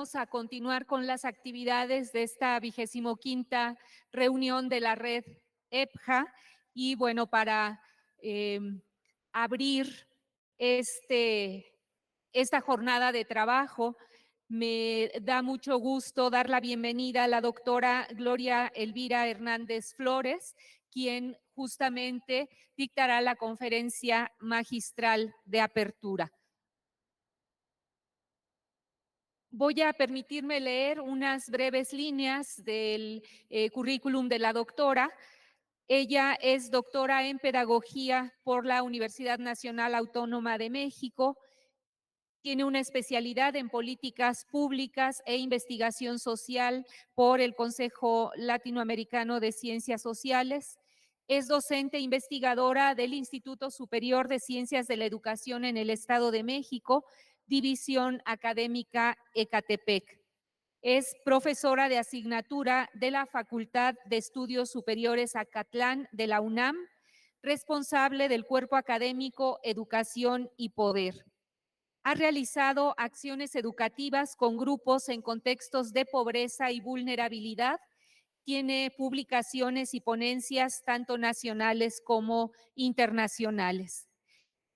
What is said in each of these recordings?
vamos a continuar con las actividades de esta 25ª reunión de la red EPJA. Y bueno, para abrir esta jornada de trabajo, me da mucho gusto dar la bienvenida a la doctora Gloria Elvira Hernández Flores, quien justamente dictará la conferencia magistral de apertura. Voy a permitirme leer unas breves líneas del currículum de la doctora. Ella es doctora en Pedagogía por la Universidad Nacional Autónoma de México. Tiene una especialidad en Políticas Públicas e Investigación Social por el Consejo Latinoamericano de Ciencias Sociales. Es docente e investigadora del Instituto Superior de Ciencias de la Educación en el Estado de México, División Académica Ecatepec. Es profesora de asignatura de la Facultad de Estudios Superiores Acatlán de la UNAM, responsable del cuerpo académico Educación y Poder. Ha realizado acciones educativas con grupos en contextos de pobreza y vulnerabilidad. Tiene publicaciones y ponencias tanto nacionales como internacionales.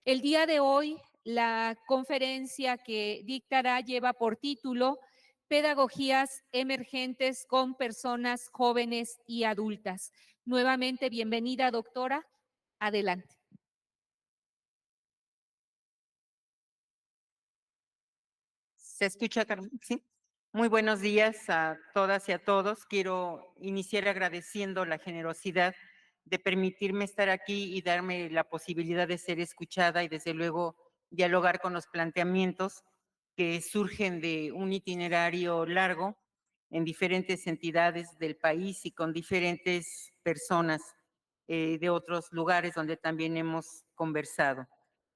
El día de hoy, la conferencia que dictará lleva por título Pedagogías emergentes con personas jóvenes y adultas. Nuevamente, bienvenida, doctora. Adelante. ¿Se escucha, Carmen? Sí. Muy buenos días a todas y a todos. Quiero iniciar agradeciendo la generosidad de permitirme estar aquí y darme la posibilidad de ser escuchada y desde luego dialogar con los planteamientos que surgen de un itinerario largo en diferentes entidades del país y con diferentes personas de otros lugares donde también hemos conversado.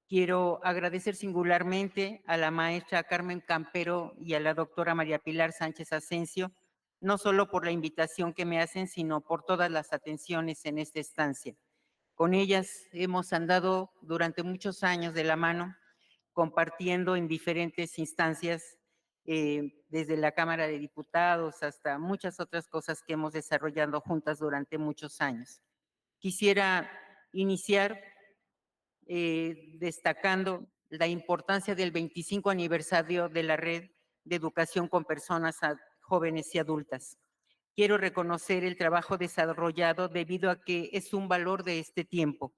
Quiero agradecer singularmente a la maestra Carmen Campero y a la doctora María Pilar Sánchez Asensio, no solo por la invitación que me hacen, sino por todas las atenciones en esta estancia. Con ellas hemos andado durante muchos años de la mano, compartiendo en diferentes instancias, desde la Cámara de Diputados hasta muchas otras cosas que hemos desarrollado juntas durante muchos años. Quisiera iniciar destacando la importancia del 25 aniversario de la Red de Educación con Personas Jóvenes y Adultas. Quiero reconocer el trabajo desarrollado debido a que es un valor de este tiempo,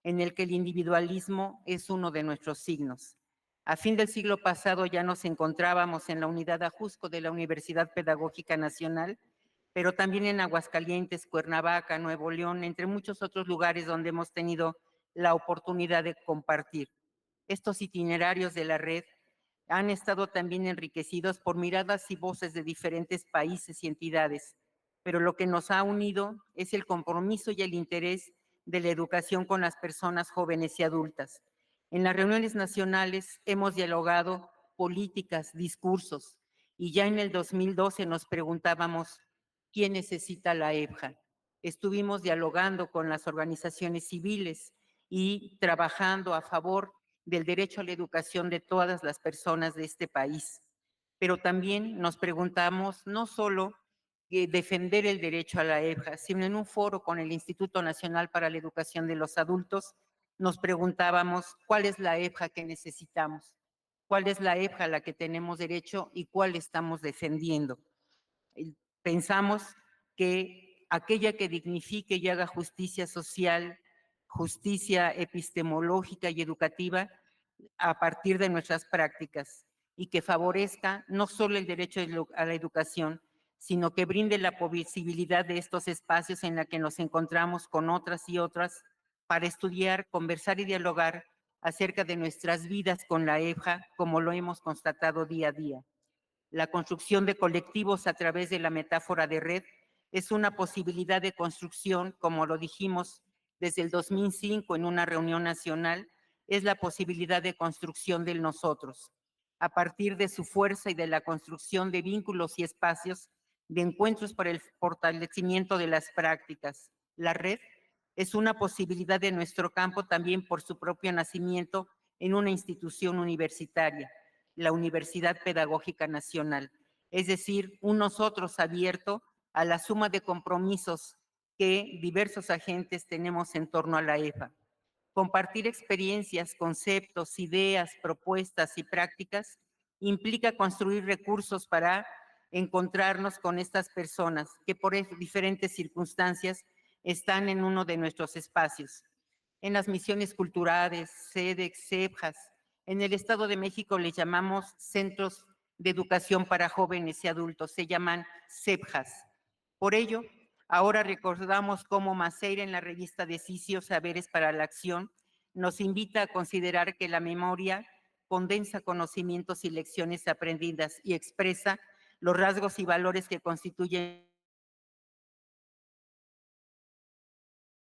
en el que el individualismo es uno de nuestros signos. A fin del siglo pasado ya nos encontrábamos en la unidad Ajusco de la Universidad Pedagógica Nacional, pero también en Aguascalientes, Cuernavaca, Nuevo León, entre muchos otros lugares donde hemos tenido la oportunidad de compartir. Estos itinerarios de la red han estado también enriquecidos por miradas y voces de diferentes países y entidades, pero lo que nos ha unido es el compromiso y el interés de la educación con las personas jóvenes y adultas. En las reuniones nacionales hemos dialogado políticas, discursos, y ya en el 2012 nos preguntábamos, ¿quién necesita la EPJA? Estuvimos dialogando con las organizaciones civiles y trabajando a favor del derecho a la educación de todas las personas de este país. Pero también nos preguntamos no solo defender el derecho a la EPJA, sino en un foro con el Instituto Nacional para la Educación de los Adultos, nos preguntábamos cuál es la EPJA que necesitamos, cuál es la EPJA a la que tenemos derecho y cuál estamos defendiendo. Pensamos que aquella que dignifique y haga justicia social, justicia epistemológica y educativa a partir de nuestras prácticas y que favorezca no solo el derecho a la educación, sino que brinde la posibilidad de estos espacios en los que nos encontramos con otras y otras para estudiar, conversar y dialogar acerca de nuestras vidas con la EPJA, como lo hemos constatado día a día. La construcción de colectivos a través de la metáfora de red es una posibilidad de construcción, como lo dijimos desde el 2005 en una reunión nacional, es la posibilidad de construcción del nosotros, a partir de su fuerza y de la construcción de vínculos y espacios de encuentros para el fortalecimiento de las prácticas. La red es una posibilidad de nuestro campo también por su propio nacimiento en una institución universitaria, la Universidad Pedagógica Nacional. es decir, un nosotros abierto a la suma de compromisos que diversos agentes tenemos en torno a la EFA. Compartir experiencias, conceptos, ideas, propuestas y prácticas implica construir recursos para encontrarnos con estas personas que por diferentes circunstancias están en uno de nuestros espacios. En las misiones culturales, CEDEX, CEPJAS, en el Estado de México les llamamos Centros de Educación para Jóvenes y Adultos, se llaman CEPJAS. Por ello, ahora recordamos cómo Maceira en la revista Decicio Saberes para la Acción nos invita a considerar que la memoria condensa conocimientos y lecciones aprendidas y expresa los rasgos y valores que constituyen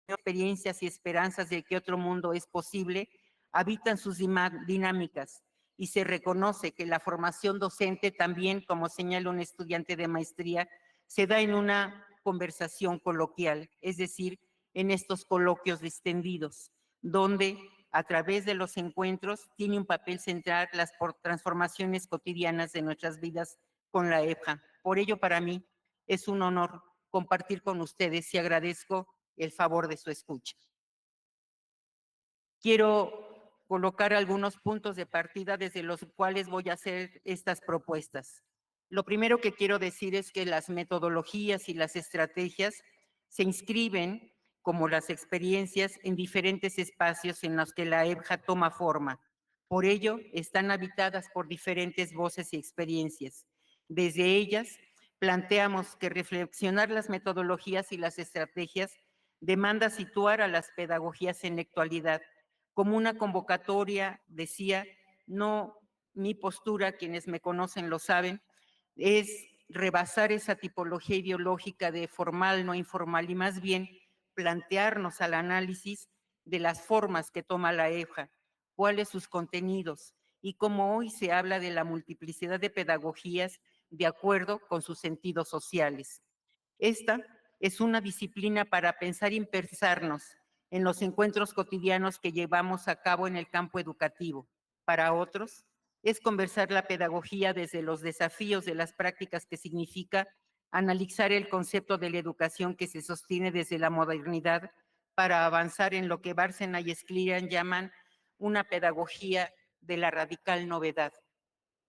experiencias y esperanzas de que otro mundo es posible, habitan sus dinámicas y se reconoce que la formación docente también, como señala un estudiante de maestría, se da en una conversación coloquial, es decir, en estos coloquios distendidos, donde a través de los encuentros tiene un papel central las transformaciones cotidianas de nuestras vidas con la EFJA. Por ello, para mí es un honor compartir con ustedes y agradezco el favor de su escucha. Quiero colocar algunos puntos de partida desde los cuales voy a hacer estas propuestas. Lo primero que quiero decir es que las metodologías y las estrategias se inscriben, como las experiencias, en diferentes espacios en los que la EFJA toma forma. Por ello, están habitadas por diferentes voces y experiencias. Desde ellas, planteamos que reflexionar las metodologías y las estrategias demanda situar a las pedagogías en la actualidad como una convocatoria, decía, no mi postura, quienes me conocen lo saben, es rebasar esa tipología ideológica de formal, no informal, y más bien plantearnos al análisis de las formas que toma la EFJA, cuáles sus contenidos, y cómo hoy se habla de la multiplicidad de pedagogías de acuerdo con sus sentidos sociales. Esta es una disciplina para pensar y pensarnos en los encuentros cotidianos que llevamos a cabo en el campo educativo. Para otros, es conversar la pedagogía desde los desafíos de las prácticas que significa analizar el concepto de la educación que se sostiene desde la modernidad para avanzar en lo que Bárcena y Sklirian llaman una pedagogía de la radical novedad.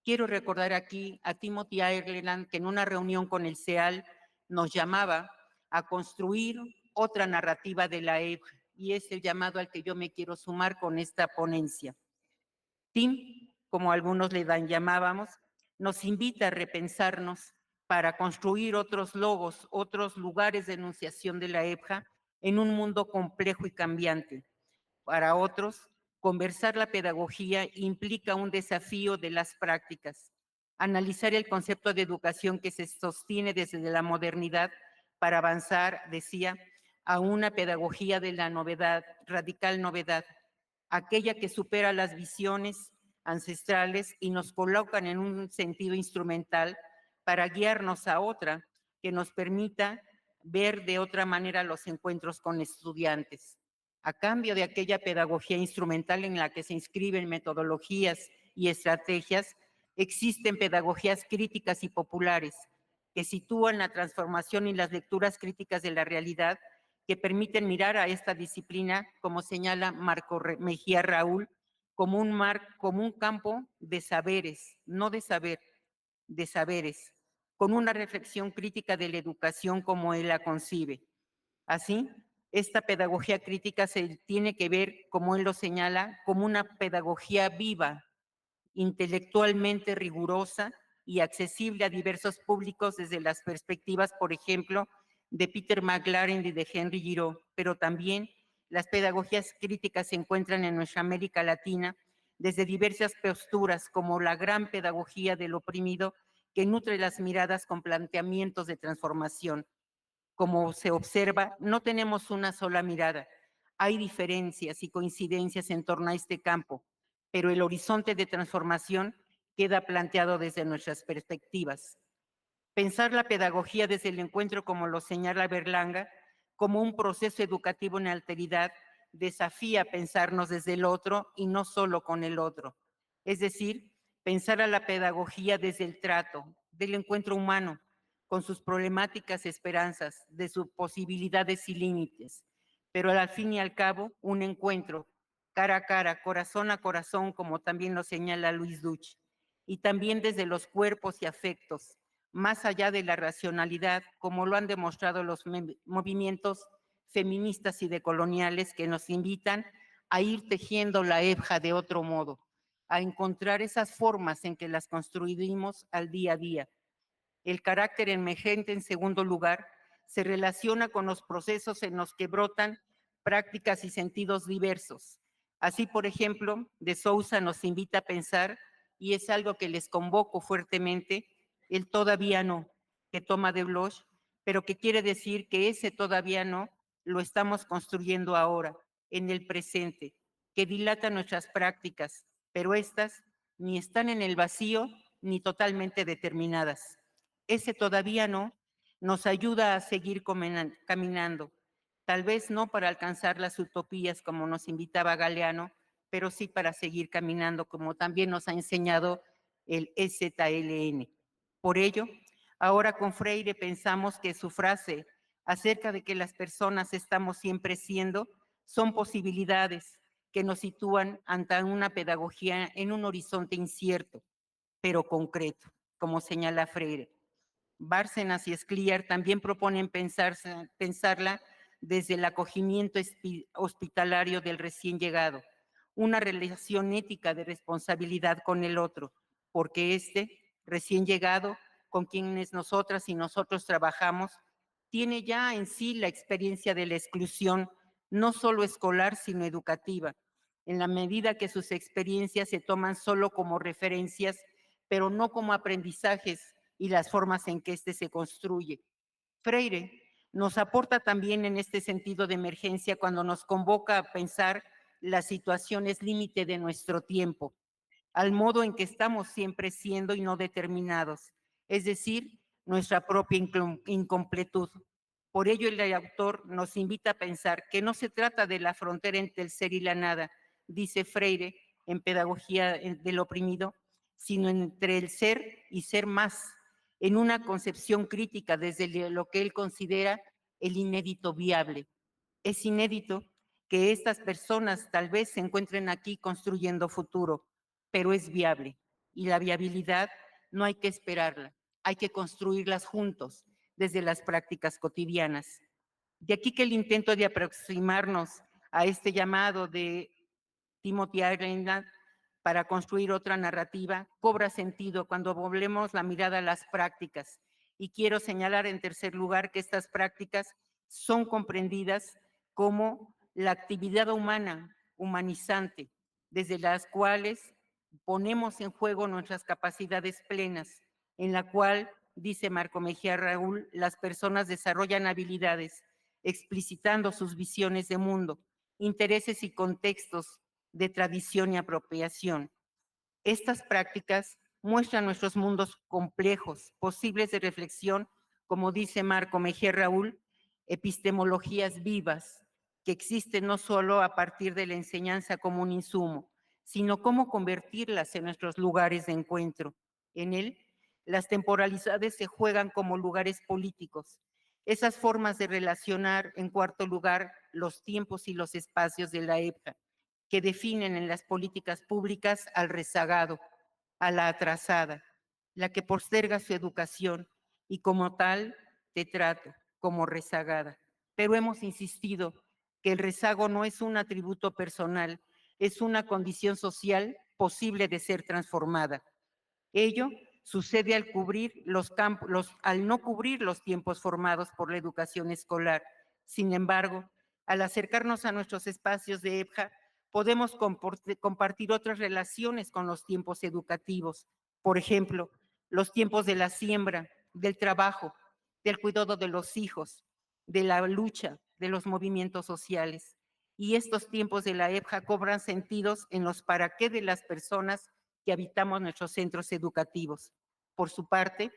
Quiero recordar aquí a Timothy Ireland, que en una reunión con el CEAL nos llamaba a construir otra narrativa de la EFJA, y es el llamado al que yo me quiero sumar con esta ponencia. Tim, como algunos le llamábamos, nos invita a repensarnos para construir otros logos, otros lugares de enunciación de la EFJA en un mundo complejo y cambiante. Para otros, conversar la pedagogía implica un desafío de las prácticas. Analizar el concepto de educación que se sostiene desde la modernidad para avanzar, decía, a una pedagogía de la novedad, radical novedad, aquella que supera las visiones ancestrales y nos colocan en un sentido instrumental para guiarnos a otra que nos permita ver de otra manera los encuentros con estudiantes. A cambio de aquella pedagogía instrumental en la que se inscriben metodologías y estrategias, existen pedagogías críticas y populares que sitúan la transformación y las lecturas críticas de la realidad que permiten mirar a esta disciplina, como señala Marco Mejía Raúl, como un campo de saberes, no de saber, de saberes, con una reflexión crítica de la educación como él la concibe. Así, esta pedagogía crítica se tiene que ver, como él lo señala, como una pedagogía viva, intelectualmente rigurosa y accesible a diversos públicos desde las perspectivas, por ejemplo, de Peter McLaren y de Henry Giraud, pero también las pedagogías críticas se encuentran en nuestra América Latina desde diversas posturas, como la gran pedagogía del oprimido, que nutre las miradas con planteamientos de transformación. Como se observa, no tenemos una sola mirada. Hay diferencias y coincidencias en torno a este campo, pero el horizonte de transformación queda planteado desde nuestras perspectivas. Pensar la pedagogía desde el encuentro, como lo señala Berlanga, como un proceso educativo en alteridad, desafía pensarnos desde el otro y no solo con el otro. Es decir, pensar a la pedagogía desde el trato, del encuentro humano, con sus problemáticas esperanzas, de sus posibilidades y límites, pero al fin y al cabo un encuentro cara a cara, corazón a corazón, como también lo señala Luis Duch, y también desde los cuerpos y afectos, más allá de la racionalidad, como lo han demostrado los movimientos feministas y decoloniales que nos invitan a ir tejiendo la EBJA de otro modo, a encontrar esas formas en que las construimos al día a día. El carácter emergente, en segundo lugar, se relaciona con los procesos en los que brotan prácticas y sentidos diversos. Así, por ejemplo, de Sousa nos invita a pensar, y es algo que les convoco fuertemente, el todavía no, que toma de Bloch, pero que quiere decir que ese todavía no lo estamos construyendo ahora, en el presente, que dilata nuestras prácticas, pero estas ni están en el vacío ni totalmente determinadas. Ese todavía no nos ayuda a seguir caminando, tal vez no para alcanzar las utopías como nos invitaba Galeano, pero sí para seguir caminando como también nos ha enseñado el EZLN. Por ello, ahora con Freire pensamos que su frase acerca de que las personas estamos siempre siendo son posibilidades que nos sitúan ante una pedagogía en un horizonte incierto, pero concreto, como señala Freire. Bárcenas y Scliar también proponen pensarla desde el acogimiento hospitalario del recién llegado, una relación ética de responsabilidad con el otro, porque este recién llegado, con quienes nosotras y nosotros trabajamos, tiene ya en sí la experiencia de la exclusión, no solo escolar, sino educativa, en la medida que sus experiencias se toman solo como referencias, pero no como aprendizajes y las formas en que éste se construye. Freire nos aporta también en este sentido de emergencia cuando nos convoca a pensar las situaciones límite de nuestro tiempo, al modo en que estamos siempre siendo y no determinados, es decir, nuestra propia incompletud. Por ello, el autor nos invita a pensar que no se trata de la frontera entre el ser y la nada, dice Freire en Pedagogía del Oprimido, sino entre el ser y ser más, en una concepción crítica desde lo que él considera el inédito viable. Es inédito que estas personas tal vez se encuentren aquí construyendo futuro, pero es viable. Y la viabilidad no hay que esperarla, hay que construirlas juntos desde las prácticas cotidianas. De aquí que el intento de aproximarnos a este llamado de Timothy Ireland para construir otra narrativa cobra sentido cuando volvemos la mirada a las prácticas. Y quiero señalar en tercer lugar que estas prácticas son comprendidas como la actividad humana, humanizante, desde las cuales ponemos en juego nuestras capacidades plenas, en la cual, dice Marco Mejía Raúl, las personas desarrollan habilidades, explicitando sus visiones de mundo, intereses y contextos de tradición y apropiación. Estas prácticas muestran nuestros mundos complejos, posibles de reflexión, como dice Marco Mejía Raúl, epistemologías vivas, que existen no solo a partir de la enseñanza como un insumo, sino cómo convertirlas en nuestros lugares de encuentro. En él, las temporalidades se juegan como lugares políticos. Esas formas de relacionar, en cuarto lugar, los tiempos y los espacios de la época, que definen en las políticas públicas al rezagado, a la atrasada, la que posterga su educación y como tal te trato como rezagada. Pero hemos insistido que el rezago no es un atributo personal, es una condición social posible de ser transformada. Ello sucede al no cubrir los tiempos formados por la educación escolar. Sin embargo, al acercarnos a nuestros espacios de EBJA, podemos compartir otras relaciones con los tiempos educativos. Por ejemplo, los tiempos de la siembra, del trabajo, del cuidado de los hijos, de la lucha, de los movimientos sociales. Y estos tiempos de la EBJA cobran sentidos en los para qué de las personas que habitamos nuestros centros educativos. Por su parte,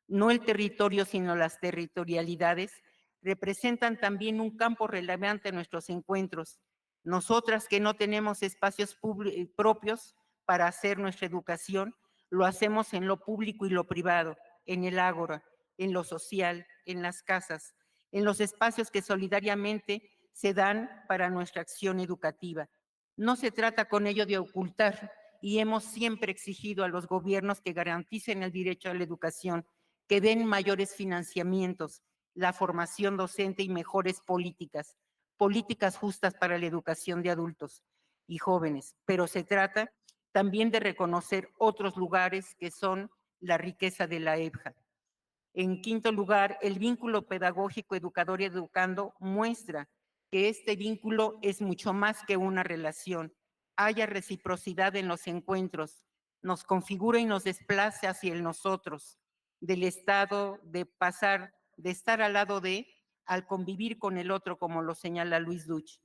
no el territorio, sino las territorialidades representan también un campo relevante en nuestros encuentros. Nosotras que no tenemos espacios propios para hacer nuestra educación, lo hacemos en lo público y lo privado, en el ágora, en lo social, en las casas, en los espacios que solidariamente se dan para nuestra acción educativa. No se trata con ello de ocultar, y hemos siempre exigido a los gobiernos que garanticen el derecho a la educación, que den mayores financiamientos, la formación docente y mejores políticas, políticas justas para la educación de adultos y jóvenes. Pero se trata también de reconocer otros lugares que son la riqueza de la EBJA. En quinto lugar, el vínculo pedagógico educador y educando muestra que este vínculo es mucho más que una relación. Haya reciprocidad en los encuentros, nos configura y nos desplaza hacia el nosotros, del estado de pasar, de estar al lado de, al convivir con el otro, como lo señala Luis Duch.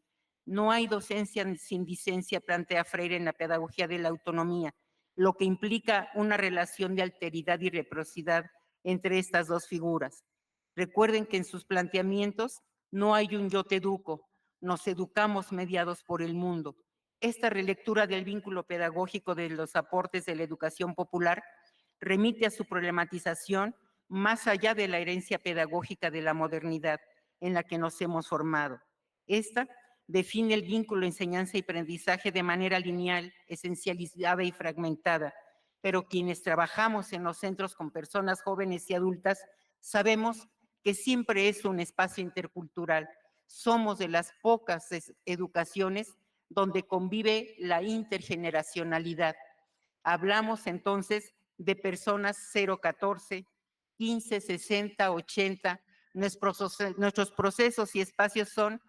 No hay docencia sin licencia, plantea Freire en la pedagogía de la autonomía, lo que implica una relación de alteridad y reciprocidad entre estas dos figuras. Recuerden que en sus planteamientos no hay un yo te educo, nos educamos mediados por el mundo. Esta relectura del vínculo pedagógico de los aportes de la educación popular remite a su problematización más allá de la herencia pedagógica de la modernidad en la que nos hemos formado. Esta define el vínculo enseñanza y aprendizaje de manera lineal, esencializada y fragmentada, pero quienes trabajamos en los centros con personas jóvenes y adultas sabemos que siempre es un espacio intercultural. Somos de las pocas educaciones donde convive la intergeneracionalidad. Hablamos entonces de personas 0, 14, 15, 60, 80. Nuestros procesos y espacios son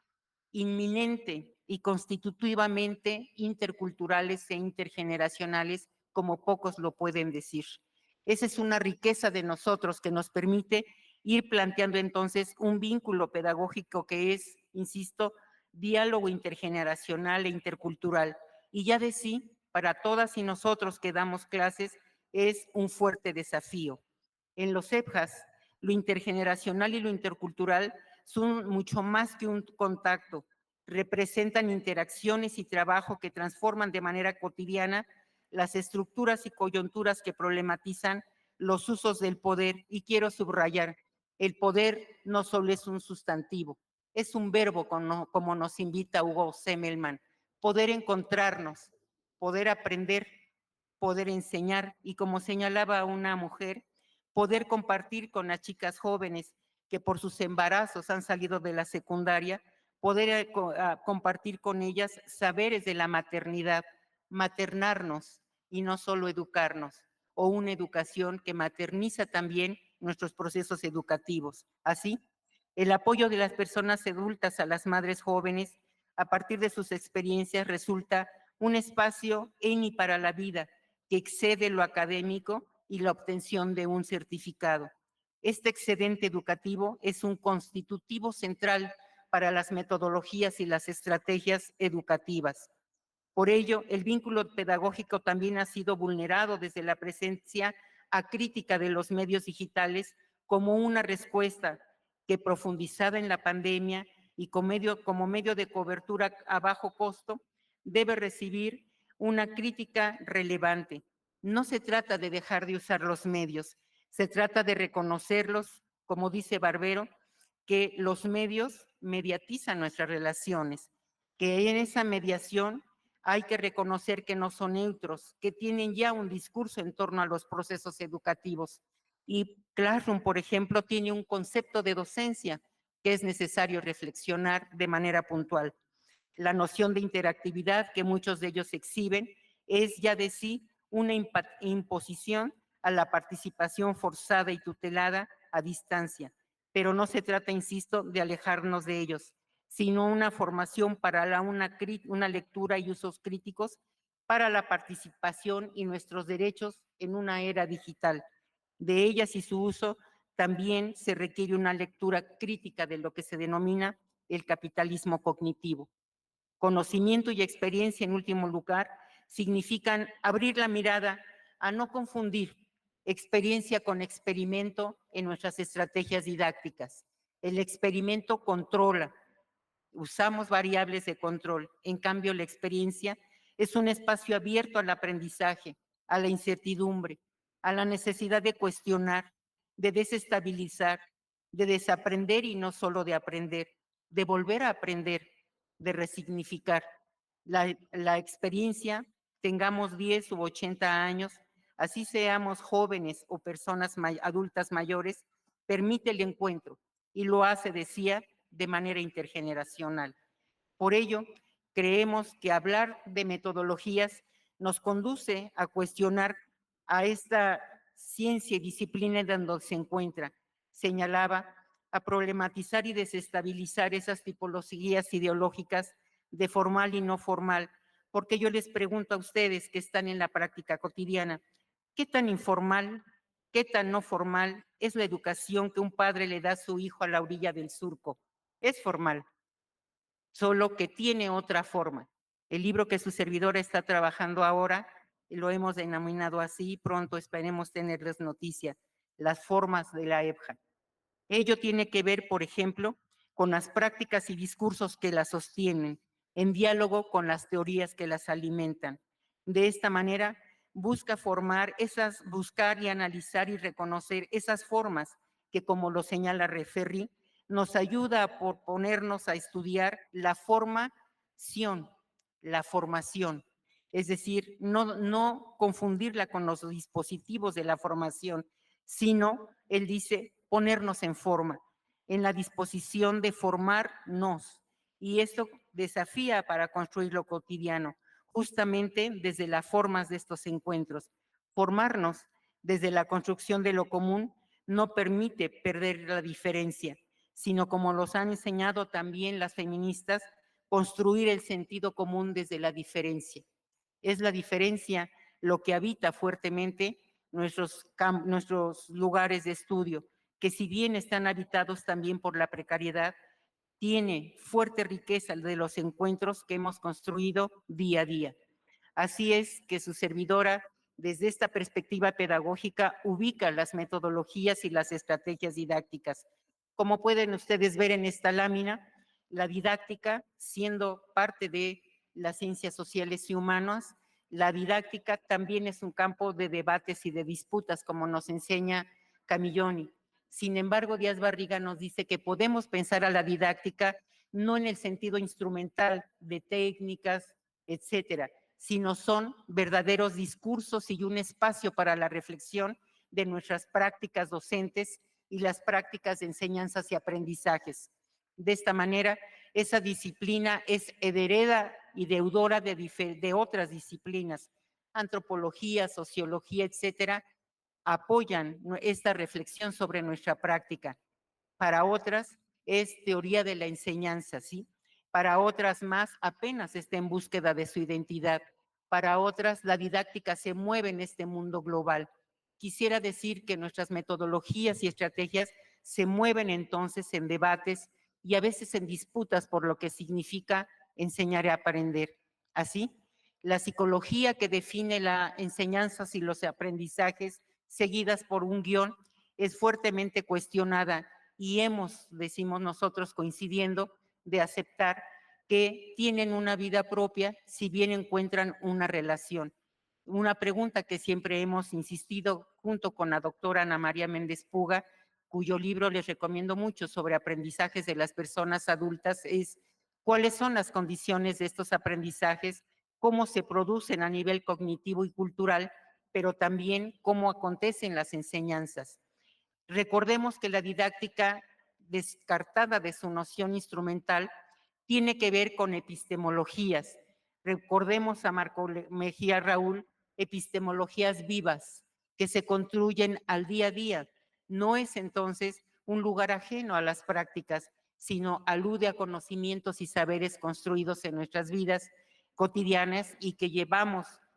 inminente y constitutivamente interculturales e intergeneracionales, como pocos lo pueden decir. Esa es una riqueza de nosotros que nos permite ir planteando entonces un vínculo pedagógico que es, insisto, diálogo intergeneracional e intercultural. Y ya de sí, para todas y nosotros que damos clases, es un fuerte desafío. En los EPJAS, lo intergeneracional y lo intercultural son mucho más que un contacto, representan interacciones y trabajo que transforman de manera cotidiana las estructuras y coyunturas que problematizan los usos del poder. Y quiero subrayar, el poder no solo es un sustantivo, es un verbo como nos invita Hugo Semmelman, poder encontrarnos, poder aprender, poder enseñar y, como señalaba una mujer, poder compartir con las chicas jóvenes que por sus embarazos han salido de la secundaria, poder compartir con ellas saberes de la maternidad, maternarnos y no solo educarnos, o una educación que materniza también nuestros procesos educativos. Así, el apoyo de las personas adultas a las madres jóvenes a partir de sus experiencias resulta un espacio en y para la vida que excede lo académico y la obtención de un certificado. Este excedente educativo es un constitutivo central para las metodologías y las estrategias educativas. Por ello, el vínculo pedagógico también ha sido vulnerado desde la presencia acrítica de los medios digitales como una respuesta que, profundizada en la pandemia y como medio de cobertura a bajo costo, debe recibir una crítica relevante. No se trata de dejar de usar los medios, se trata de reconocerlos, como dice Barbero, que los medios mediatizan nuestras relaciones, que en esa mediación hay que reconocer que no son neutros, que tienen ya un discurso en torno a los procesos educativos. Y Classroom, por ejemplo, tiene un concepto de docencia que es necesario reflexionar de manera puntual. La noción de interactividad que muchos de ellos exhiben es ya de sí una imposición a la participación forzada y tutelada a distancia, pero no se trata, insisto, de alejarnos de ellos, sino una formación para una lectura y usos críticos para la participación y nuestros derechos en una era digital. De ellas y su uso también se requiere una lectura crítica de lo que se denomina el capitalismo cognitivo. Conocimiento y experiencia, en último lugar, significan abrir la mirada a no confundir experiencia con experimento en nuestras estrategias didácticas. El experimento controla, usamos variables de control. En cambio, la experiencia es un espacio abierto al aprendizaje, a la incertidumbre, a la necesidad de cuestionar, de desestabilizar, de desaprender y no solo de aprender, de volver a aprender, de resignificar. La experiencia, tengamos 10 u 80 años, así seamos jóvenes o personas adultas mayores, permite el encuentro y lo hace, decía, de manera intergeneracional. Por ello, creemos que hablar de metodologías nos conduce a cuestionar a esta ciencia y disciplina en donde se encuentra. Señalaba a problematizar y desestabilizar esas tipologías ideológicas de formal y no formal, porque yo les pregunto a ustedes que están en la práctica cotidiana, ¿qué tan informal, qué tan no formal es la educación que un padre le da a su hijo a la orilla del surco? Es formal, solo que tiene otra forma. El libro que su servidora está trabajando ahora, lo hemos denominado así, pronto esperemos tenerles noticia, las formas de la EBJA. Ello tiene que ver, por ejemplo, con las prácticas y discursos que la sostienen, en diálogo con las teorías que las alimentan. De esta manera, buscar y analizar y reconocer esas formas que, como lo señala Referri, nos ayuda a ponernos a estudiar la formación, la formación. Es decir, no confundirla con los dispositivos de la formación, sino, él dice, ponernos en forma, en la disposición de formarnos. Y esto desafía para construir lo cotidiano, justamente desde las formas de estos encuentros. Formarnos desde la construcción de lo común no permite perder la diferencia, sino, como los han enseñado también las feministas, construir el sentido común desde la diferencia. Es la diferencia lo que habita fuertemente nuestros lugares de estudio, que si bien están habitados también por la precariedad, tiene fuerte riqueza de los encuentros que hemos construido día a día. Así es que su servidora, desde esta perspectiva pedagógica, ubica las metodologías y las estrategias didácticas. Como pueden ustedes ver en esta lámina, la didáctica, siendo parte de las ciencias sociales y humanas, la didáctica también es un campo de debates y de disputas, como nos enseña Camilloni. Sin embargo, Díaz Barriga nos dice que podemos pensar a la didáctica no en el sentido instrumental de técnicas, etcétera, sino son verdaderos discursos y un espacio para la reflexión de nuestras prácticas docentes y las prácticas de enseñanzas y aprendizajes. De esta manera, esa disciplina es heredera y deudora de otras disciplinas, antropología, sociología, etcétera, apoyan esta reflexión sobre nuestra práctica. Para otras es teoría de la enseñanza, ¿sí? Para otras más apenas está en búsqueda de su identidad. Para otras la didáctica se mueve en este mundo global. Quisiera decir que nuestras metodologías y estrategias se mueven entonces en debates y a veces en disputas por lo que significa enseñar y aprender. Así, la psicología que define las enseñanzas y los aprendizajes seguidas por un guión es fuertemente cuestionada y decimos nosotros coincidiendo, de aceptar que tienen una vida propia si bien encuentran una relación. Una pregunta que siempre hemos insistido junto con la doctora Ana María Méndez Puga, cuyo libro les recomiendo mucho sobre aprendizajes de las personas adultas, es cuáles son las condiciones de estos aprendizajes, cómo se producen a nivel cognitivo y cultural, pero también cómo acontecen las enseñanzas. Recordemos que la didáctica, descartada de su noción instrumental, tiene que ver con epistemologías. Recordemos a Marco Mejía Raúl, epistemologías vivas que se construyen al día a día. No es entonces un lugar ajeno a las prácticas, sino alude a conocimientos y saberes construidos en nuestras vidas cotidianas y que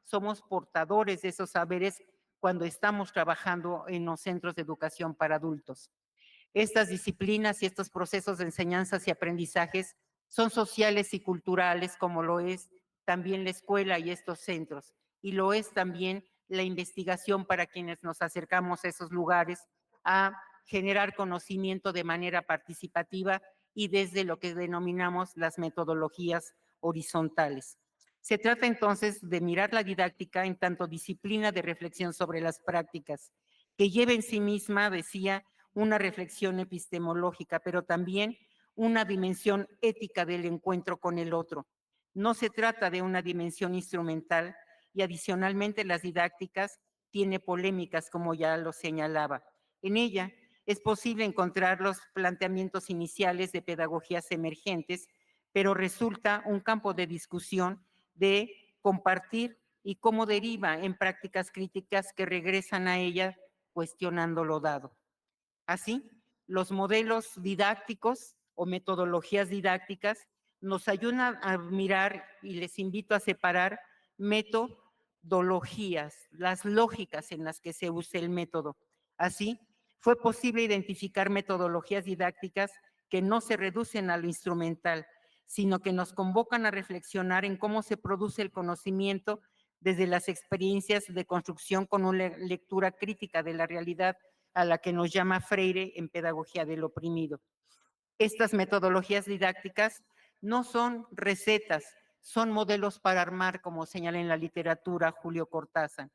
somos portadores de esos saberes cuando estamos trabajando en los centros de educación para adultos. Estas disciplinas y estos procesos de enseñanzas y aprendizajes son sociales y culturales, como lo es también la escuela y estos centros, y lo es también la investigación para quienes nos acercamos a esos lugares a generar conocimiento de manera participativa y desde lo que denominamos las metodologías horizontales. Se trata entonces de mirar la didáctica en tanto disciplina de reflexión sobre las prácticas que lleva en sí misma, decía, una reflexión epistemológica, pero también una dimensión ética del encuentro con el otro. No se trata de una dimensión instrumental y adicionalmente las didácticas tiene polémicas, como ya lo señalaba. En ella es posible encontrar los planteamientos iniciales de pedagogías emergentes, pero resulta un campo de discusión de compartir y cómo deriva en prácticas críticas que regresan a ella cuestionando lo dado. Así, los modelos didácticos o metodologías didácticas nos ayudan a mirar y les invito a separar metodologías, las lógicas en las que se usa el método. Así, fue posible identificar metodologías didácticas que no se reducen a lo instrumental, sino que nos convocan a reflexionar en cómo se produce el conocimiento desde las experiencias de construcción con una lectura crítica de la realidad a la que nos llama Freire en Pedagogía del Oprimido. Estas metodologías didácticas no son recetas, son modelos para armar, como señala en la literatura Julio Cortázar.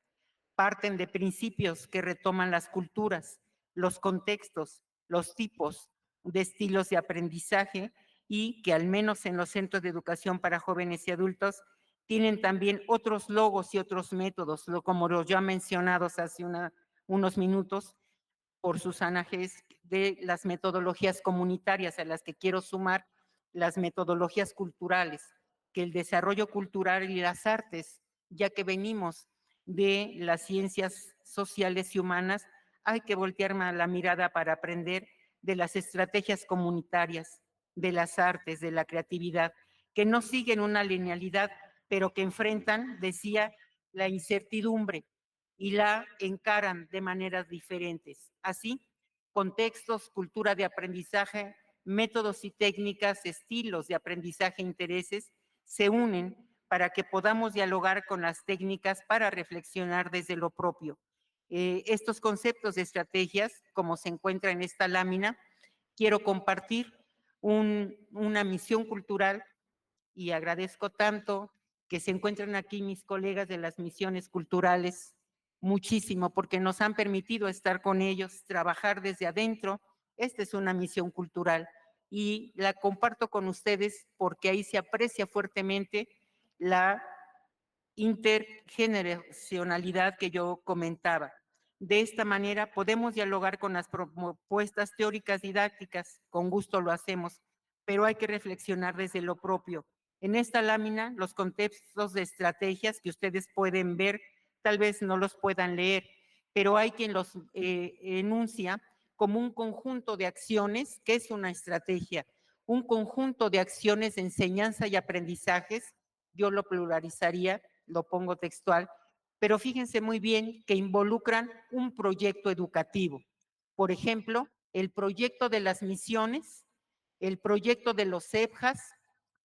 Parten de principios que retoman las culturas, los contextos, los tipos de estilos de aprendizaje y que al menos en los centros de educación para jóvenes y adultos tienen también otros logos y otros métodos, como los ya mencionados hace unos minutos, por Susana Hess, de las metodologías comunitarias a las que quiero sumar las metodologías culturales, que el desarrollo cultural y las artes, ya que venimos de las ciencias sociales y humanas, hay que voltear la mirada para aprender de las estrategias comunitarias, de las artes, de la creatividad, que no siguen una linealidad, pero que enfrentan, decía, la incertidumbre, y la encaran de maneras diferentes. Así, contextos, cultura de aprendizaje, métodos y técnicas, estilos de aprendizaje, intereses, se unen para que podamos dialogar con las técnicas para reflexionar desde lo propio. Estos conceptos de estrategias, como se encuentra en esta lámina, quiero compartir una misión cultural y agradezco tanto que se encuentren aquí mis colegas de las misiones culturales, muchísimo, porque nos han permitido estar con ellos, trabajar desde adentro. Esta es una misión cultural y la comparto con ustedes porque ahí se aprecia fuertemente la intergeneracionalidad que yo comentaba. De esta manera podemos dialogar con las propuestas teóricas didácticas, con gusto lo hacemos, pero hay que reflexionar desde lo propio. En esta lámina, los contextos de estrategias que ustedes pueden ver, tal vez no los puedan leer, pero hay quien los enuncia como un conjunto de acciones, que es una estrategia, un conjunto de acciones de enseñanza y aprendizajes, yo lo pluralizaría, lo pongo textual, pero fíjense muy bien que involucran un proyecto educativo. Por ejemplo, el proyecto de las misiones, el proyecto de los EBJAS,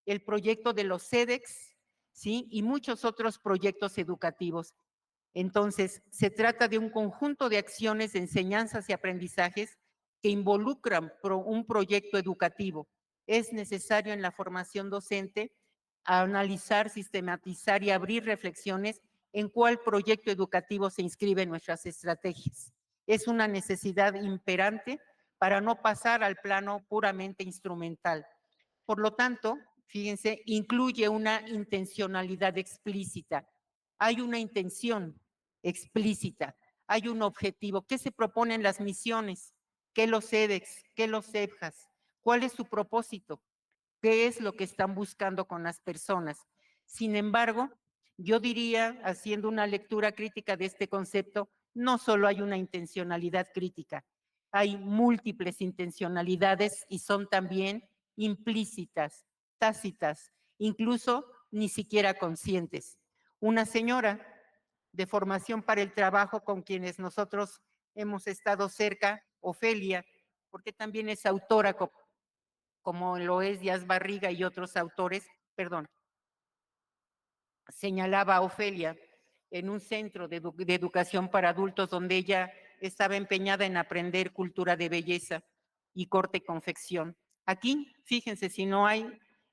el proyecto de los CEDEX, ¿sí? Y muchos otros proyectos educativos. Entonces, se trata de un conjunto de acciones de enseñanzas y aprendizajes que involucran un proyecto educativo. Es necesario en la formación docente analizar, sistematizar y abrir reflexiones en cuál proyecto educativo se inscribe en nuestras estrategias. Es una necesidad imperante para no pasar al plano puramente instrumental. Por lo tanto, fíjense, incluye una intencionalidad explícita. Hay una intención explícita, hay un objetivo. ¿Qué se proponen las misiones? ¿Qué los CEDEX? ¿Qué los EBJAS? ¿Cuál es su propósito? ¿Qué es lo que están buscando con las personas? Sin embargo, yo diría, haciendo una lectura crítica de este concepto, no solo hay una intencionalidad crítica, hay múltiples intencionalidades y son también implícitas, tácitas, incluso ni siquiera conscientes. Una señora de formación para el trabajo con quienes nosotros hemos estado cerca, Ofelia, porque también es autora como lo es Díaz Barriga y otros autores, perdón, señalaba a Ofelia en un centro de educación para adultos donde ella estaba empeñada en aprender cultura de belleza y corte y confección. Aquí, fíjense, si no hay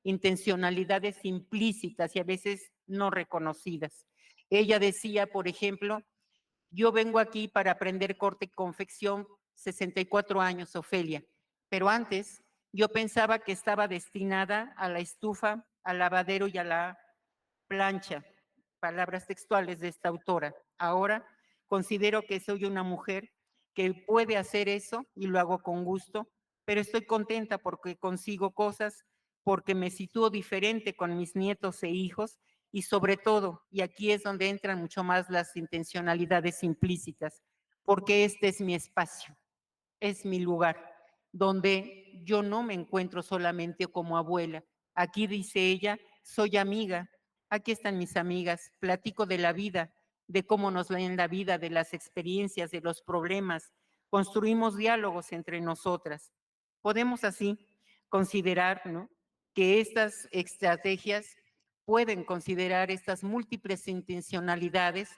intencionalidades implícitas y a veces no reconocidas. Ella decía, por ejemplo, Yo vengo aquí para aprender corte y confección, 64 años, Ofelia, pero antes yo pensaba que estaba destinada a la estufa, al lavadero y a la plancha, palabras textuales de esta autora. Ahora considero que soy una mujer que puede hacer eso y lo hago con gusto, pero estoy contenta porque consigo cosas, porque me sitúo diferente con mis nietos e hijos y sobre todo, y aquí es donde entran mucho más las intencionalidades implícitas, porque este es mi espacio, es mi lugar, donde yo no me encuentro solamente como abuela. Aquí dice ella, soy amiga, aquí están mis amigas, platico de la vida, de cómo nos ven la vida, de las experiencias, de los problemas, construimos diálogos entre nosotras. Podemos así considerar, ¿no?, que estas estrategias pueden considerar estas múltiples intencionalidades,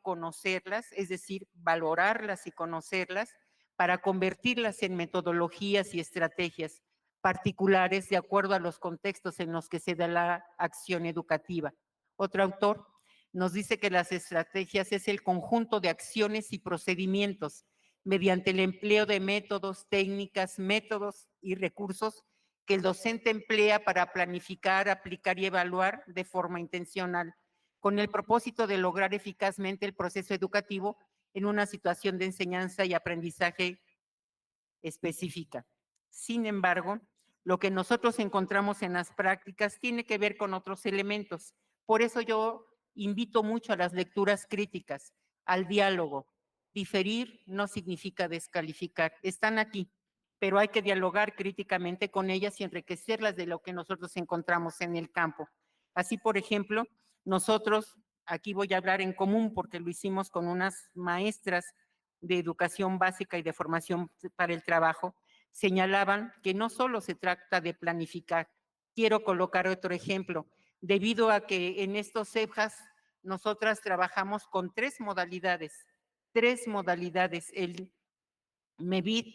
conocerlas, es decir, valorarlas y conocerlas para convertirlas en metodologías y estrategias particulares de acuerdo a los contextos en los que se da la acción educativa. Otro autor nos dice que las estrategias es el conjunto de acciones y procedimientos mediante el empleo de métodos, técnicas, métodos y recursos que el docente emplea para planificar, aplicar y evaluar de forma intencional, con el propósito de lograr eficazmente el proceso educativo en una situación de enseñanza y aprendizaje específica. Sin embargo, lo que nosotros encontramos en las prácticas tiene que ver con otros elementos. Por eso yo invito mucho a las lecturas críticas, al diálogo. Diferir no significa descalificar, están aquí, pero hay que dialogar críticamente con ellas y enriquecerlas de lo que nosotros encontramos en el campo. Así, por ejemplo, nosotros, aquí voy a hablar en común porque lo hicimos con unas maestras de educación básica y de formación para el trabajo, señalaban que no solo se trata de planificar. Quiero colocar otro ejemplo. Debido a que en estos CEPJAS nosotras trabajamos con tres modalidades, el MEVID,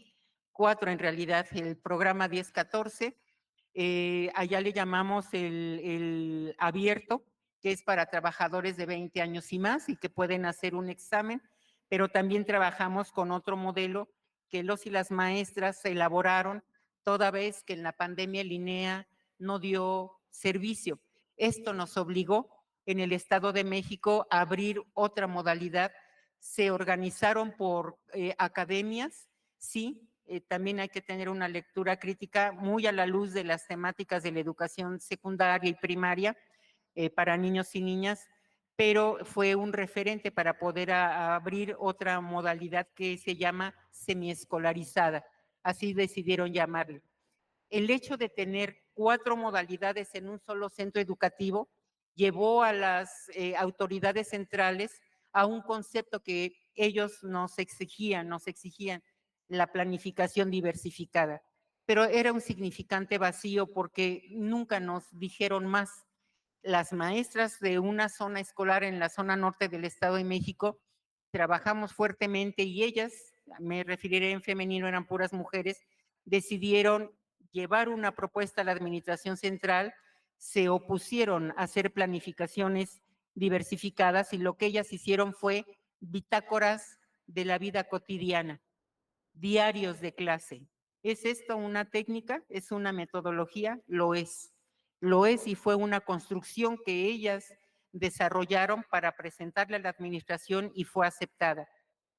cuatro en realidad, el programa 1014, allá le llamamos el abierto, que es para trabajadores de 20 años y más y que pueden hacer un examen, pero también trabajamos con otro modelo que los y las maestras elaboraron toda vez que en la pandemia el INEA no dio servicio. Esto nos obligó en el Estado de México a abrir otra modalidad. Se organizaron por academias, sí, también hay que tener una lectura crítica muy a la luz de las temáticas de la educación secundaria y primaria para niños y niñas, pero fue un referente para poder abrir otra modalidad que se llama semiescolarizada, así decidieron llamarlo. El hecho de tener cuatro modalidades en un solo centro educativo llevó a las autoridades centrales a un concepto que ellos nos exigían la planificación diversificada. Pero era un significante vacío porque nunca nos dijeron más. Las maestras de una zona escolar en la zona norte del Estado de México trabajamos fuertemente y ellas, me referiré en femenino, eran puras mujeres, decidieron llevar una propuesta a la administración central, se opusieron a hacer planificaciones diversificadas y lo que ellas hicieron fue bitácoras de la vida cotidiana, diarios de clase. ¿Es esto una técnica? ¿Es una metodología? Lo es. Lo es y fue una construcción que ellas desarrollaron para presentarle a la administración y fue aceptada.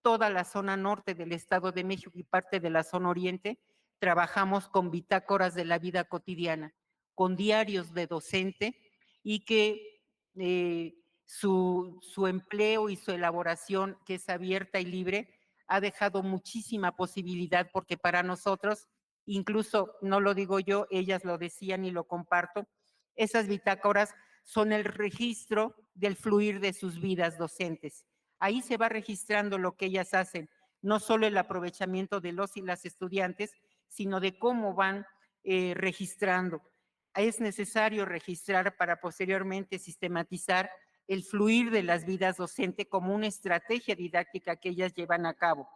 Toda la zona norte del Estado de México y parte de la zona oriente trabajamos con bitácoras de la vida cotidiana, con diarios de docente y que su empleo y su elaboración, que es abierta y libre, ha dejado muchísima posibilidad porque para nosotros, incluso no lo digo yo, ellas lo decían y lo comparto, esas bitácoras son el registro del fluir de sus vidas docentes. Ahí se va registrando lo que ellas hacen, no solo el aprovechamiento de los y las estudiantes, sino de cómo van registrando. Es necesario registrar para posteriormente sistematizar el fluir de las vidas docentes como una estrategia didáctica que ellas llevan a cabo.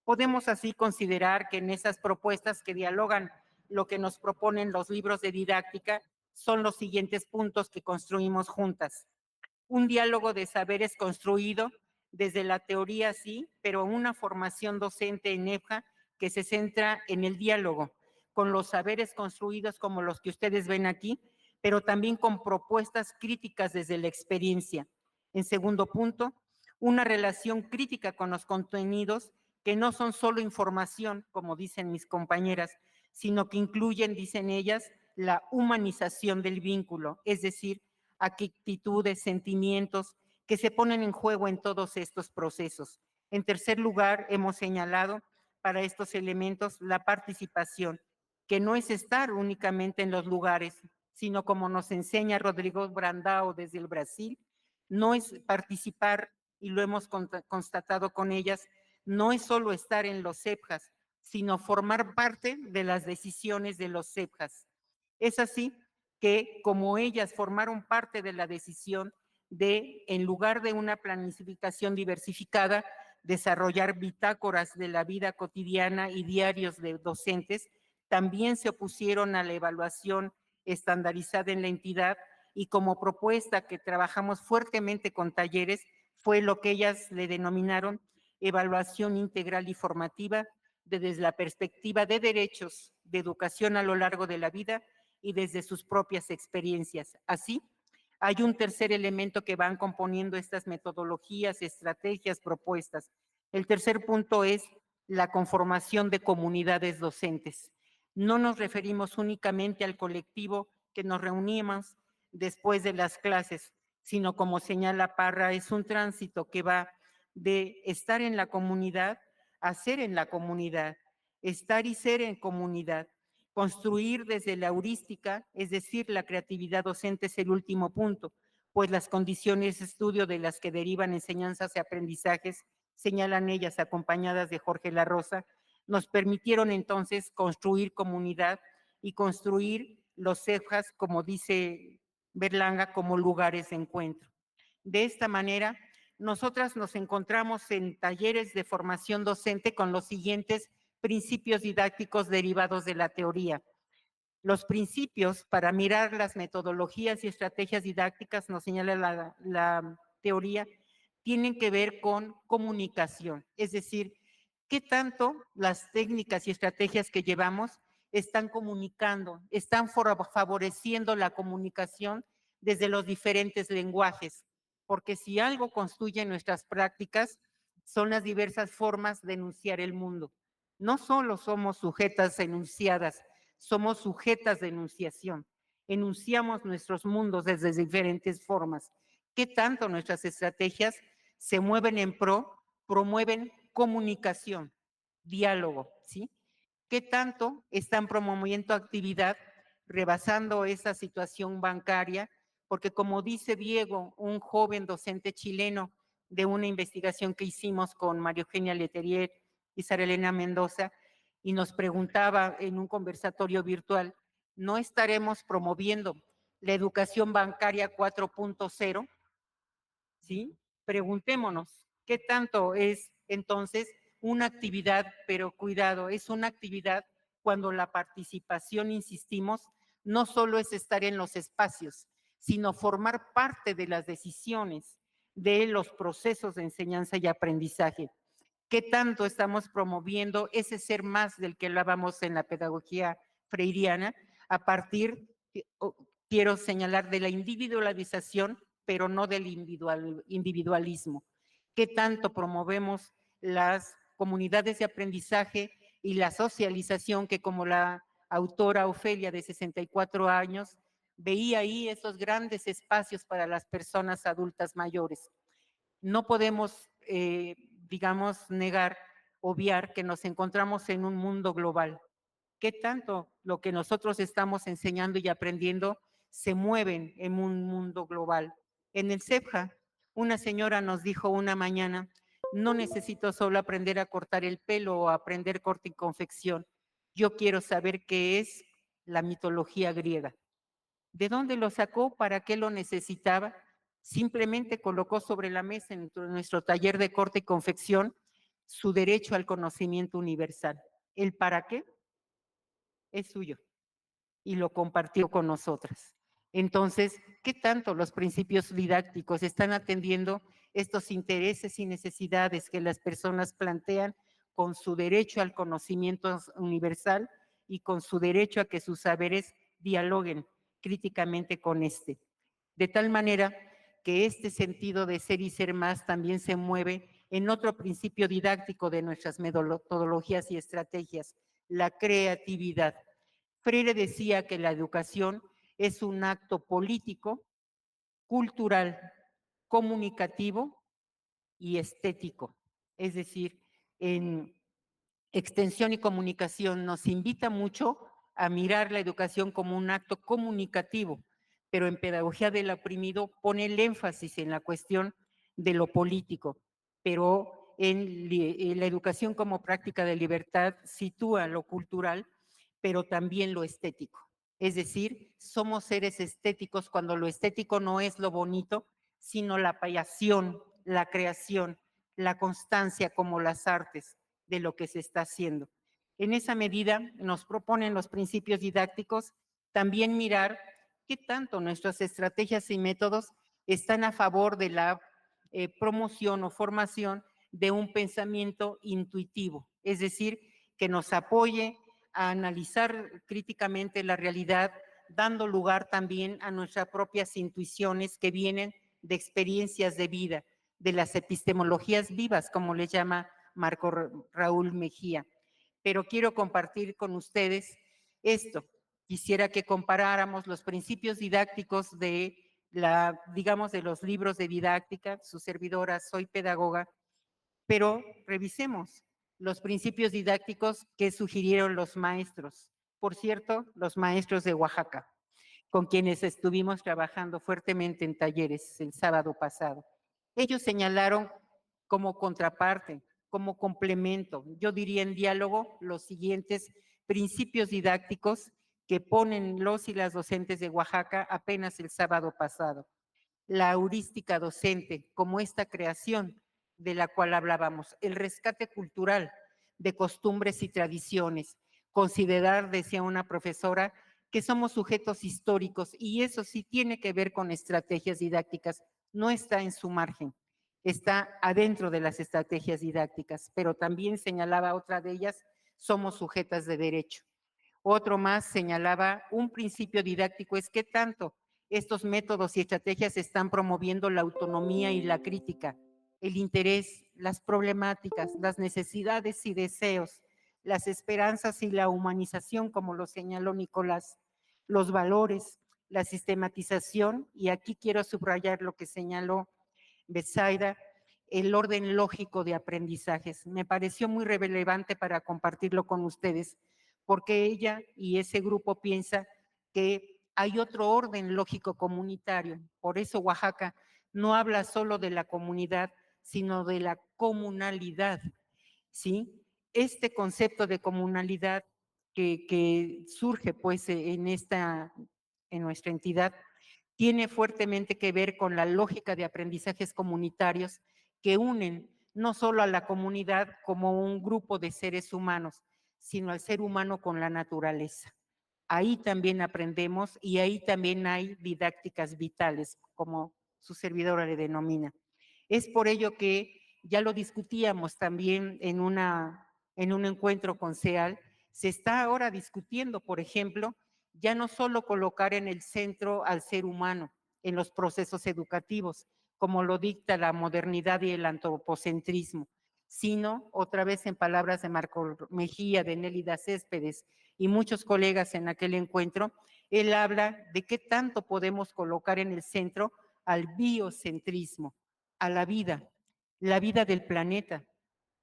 Podemos así considerar que en esas propuestas que dialogan lo que nos proponen los libros de didáctica son los siguientes puntos que construimos juntas. Un diálogo de saberes construido desde la teoría sí, pero una formación docente en EFJA que se centra en el diálogo con los saberes construidos como los que ustedes ven aquí, pero también con propuestas críticas desde la experiencia. En segundo punto, una relación crítica con los contenidos que no son solo información, como dicen mis compañeras, sino que incluyen, dicen ellas, la humanización del vínculo, es decir, actitudes, sentimientos que se ponen en juego en todos estos procesos. En tercer lugar, hemos señalado para estos elementos la participación, que no es estar únicamente en los lugares, sino como nos enseña Rodrigo Brandao desde el Brasil, no es participar, y lo hemos constatado con ellas, no es solo estar en los CEPJAS, sino formar parte de las decisiones de los CEPJAS. Es así que como ellas formaron parte de la decisión de, en lugar de una planificación diversificada, desarrollar bitácoras de la vida cotidiana y diarios de docentes, también se opusieron a la evaluación estandarizada en la entidad y como propuesta que trabajamos fuertemente con talleres fue lo que ellas le denominaron evaluación integral y formativa desde la perspectiva de derechos, de educación a lo largo de la vida y desde sus propias experiencias. Así, hay un tercer elemento que van componiendo estas metodologías, estrategias, propuestas. El tercer punto es la conformación de comunidades docentes. No nos referimos únicamente al colectivo que nos reunimos después de las clases, sino como señala Parra, es un tránsito que va de estar en la comunidad a ser en la comunidad, estar y ser en comunidad. Construir desde la heurística, es decir, la creatividad docente es el último punto, pues las condiciones de estudio de las que derivan enseñanzas y aprendizajes, señalan ellas acompañadas de Jorge La Rosa, nos permitieron entonces construir comunidad y construir los CEFJAS, como dice Berlanga, como lugares de encuentro. De esta manera, nosotras nos encontramos en talleres de formación docente con los siguientes principios didácticos derivados de la teoría. Los principios para mirar las metodologías y estrategias didácticas, nos señala la teoría, tienen que ver con comunicación, es decir, qué tanto las técnicas y estrategias que llevamos están comunicando, están favoreciendo la comunicación desde los diferentes lenguajes, porque si algo construye nuestras prácticas son las diversas formas de enunciar el mundo. No solo somos sujetas enunciadas, somos sujetas de enunciación. Enunciamos nuestros mundos desde diferentes formas. ¿Qué tanto nuestras estrategias se mueven en promueven comunicación, diálogo, ¿sí? ¿Qué tanto están promoviendo actividad rebasando esa situación bancaria? Porque como dice Diego, un joven docente chileno de una investigación que hicimos con María Eugenia Leterier y Sara Elena Mendoza, y nos preguntaba en un conversatorio virtual, ¿no estaremos promoviendo la educación bancaria 4.0? ¿Sí? Preguntémonos, ¿qué tanto es entonces una actividad, pero cuidado, es una actividad cuando la participación, insistimos, no solo es estar en los espacios, sino formar parte de las decisiones de los procesos de enseñanza y aprendizaje? ¿Qué tanto estamos promoviendo ese ser más del que hablábamos en la pedagogía freiriana a partir, quiero señalar, de la individualización, pero no del individualismo? ¿Qué tanto promovemos las comunidades de aprendizaje y la socialización que, como la autora Ofelia de 64 años, veía ahí esos grandes espacios para las personas adultas mayores? No podemos, digamos, negar, obviar que nos encontramos en un mundo global. ¿Qué tanto lo que nosotros estamos enseñando y aprendiendo se mueven en un mundo global? En el CEPJA, una señora nos dijo una mañana, no necesito solo aprender a cortar el pelo o aprender corte y confección. Yo quiero saber qué es la mitología griega. ¿De dónde lo sacó? ¿Para qué lo necesitaba? Simplemente colocó sobre la mesa en nuestro taller de corte y confección su derecho al conocimiento universal. ¿El para qué? Es suyo y lo compartió con nosotras. Entonces, ¿qué tanto los principios didácticos están atendiendo estos intereses y necesidades que las personas plantean con su derecho al conocimiento universal y con su derecho a que sus saberes dialoguen críticamente con este. De tal manera que este sentido de ser y ser más también se mueve en otro principio didáctico de nuestras metodologías y estrategias, la creatividad. Freire decía que la educación es un acto político, cultural, comunicativo y estético. Es decir, en extensión y comunicación nos invita mucho a mirar la educación como un acto comunicativo, pero en pedagogía del oprimido pone el énfasis en la cuestión de lo político, pero en la educación como práctica de libertad sitúa lo cultural, pero también lo estético. Es decir, somos seres estéticos cuando lo estético no es lo bonito, sino la pasión, la creación, la constancia como las artes de lo que se está haciendo. En esa medida nos proponen los principios didácticos también mirar qué tanto nuestras estrategias y métodos están a favor de la promoción o formación de un pensamiento intuitivo, es decir, que nos apoye a analizar críticamente la realidad, dando lugar también a nuestras propias intuiciones que vienen de experiencias de vida, de las epistemologías vivas, como le llama Marco Raúl Mejía. Pero quiero compartir con ustedes esto. Quisiera que comparáramos los principios didácticos de digamos, de los libros de didáctica. Su servidora, soy pedagoga, pero revisemos los principios didácticos que sugirieron los maestros. Por cierto, los maestros de Oaxaca, con quienes estuvimos trabajando fuertemente en talleres el sábado pasado. Ellos señalaron como contraparte, como complemento, yo diría en diálogo, los siguientes principios didácticos que ponen los y las docentes de Oaxaca apenas el sábado pasado. La heurística docente, como esta creación de la cual hablábamos, el rescate cultural de costumbres y tradiciones, considerar, decía una profesora, que somos sujetos históricos y eso sí tiene que ver con estrategias didácticas, no está en su margen, está adentro de las estrategias didácticas, pero también señalaba otra de ellas, somos sujetas de derecho. Otro más señalaba un principio didáctico es que tanto estos métodos y estrategias están promoviendo la autonomía y la crítica, el interés, las problemáticas, las necesidades y deseos, las esperanzas y la humanización, como lo señaló Nicolás, los valores, la sistematización, y aquí quiero subrayar lo que señaló Betsaida, el orden lógico de aprendizajes. Me pareció muy relevante para compartirlo con ustedes, porque ella y ese grupo piensa que hay otro orden lógico comunitario. Por eso Oaxaca no habla solo de la comunidad, sino de la comunalidad, ¿sí? Este concepto de comunalidad que surge pues en nuestra entidad tiene fuertemente que ver con la lógica de aprendizajes comunitarios que unen no solo a la comunidad como un grupo de seres humanos, sino al ser humano con la naturaleza. Ahí también aprendemos y ahí también hay didácticas vitales, como su servidora le denomina. Es por ello que ya lo discutíamos también en un encuentro con CEAL, se está ahora discutiendo, por ejemplo, ya no solo colocar en el centro al ser humano en los procesos educativos, como lo dicta la modernidad y el antropocentrismo, sino, otra vez en palabras de Marco Mejía, de Nélida Céspedes y muchos colegas en aquel encuentro, él habla de qué tanto podemos colocar en el centro al biocentrismo, a la vida del planeta,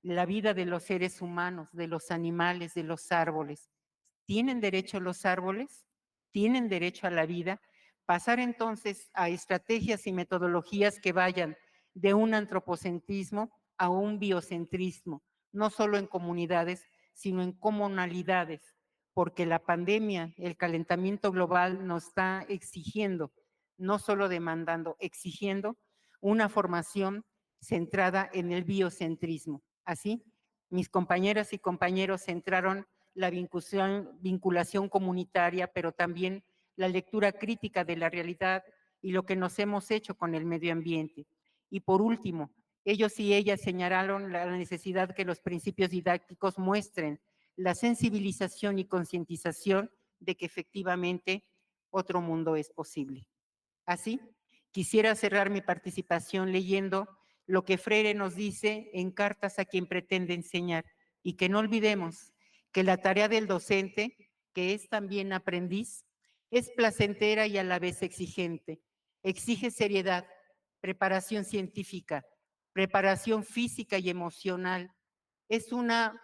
la vida de los seres humanos, de los animales, de los árboles. ¿Tienen derecho los árboles? ¿Tienen derecho a la vida? Pasar entonces a estrategias y metodologías que vayan de un antropocentrismo a un biocentrismo, no solo en comunidades, sino en comunalidades, porque la pandemia, el calentamiento global nos está exigiendo, no solo demandando, exigiendo una formación centrada en el biocentrismo. Así, mis compañeras y compañeros centraron la vinculación comunitaria, pero también la lectura crítica de la realidad y lo que nos hemos hecho con el medio ambiente. Y por último, ellos y ellas señalaron la necesidad que los principios didácticos muestren la sensibilización y concientización de que efectivamente otro mundo es posible. Así, quisiera cerrar mi participación leyendo lo que Freire nos dice en Cartas a quien pretende enseñar, y que no olvidemos que la tarea del docente, que es también aprendiz, es placentera y a la vez exigente. Exige seriedad, preparación científica, preparación física y emocional. Es una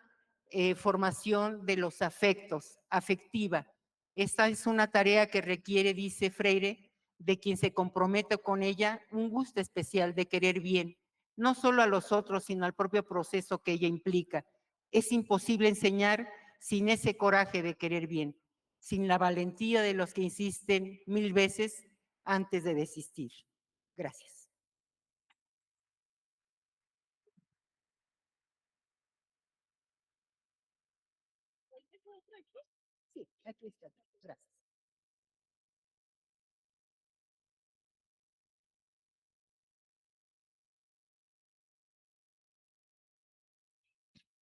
formación de los afectos, afectiva. Esta es una tarea que requiere, dice Freire, de quien se compromete con ella, un gusto especial de querer bien, no solo a los otros, sino al propio proceso que ella implica. Es imposible enseñar sin ese coraje de querer bien, sin la valentía de los que insisten 1000 veces antes de desistir. Gracias. Sí, aquí está. Gracias.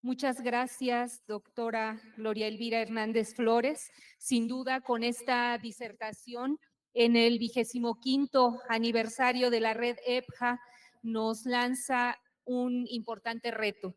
Muchas gracias, doctora Gloria Elvira Hernández Flores. Sin duda, con esta disertación en el 25º aniversario de la red EPJA, nos lanza un importante reto: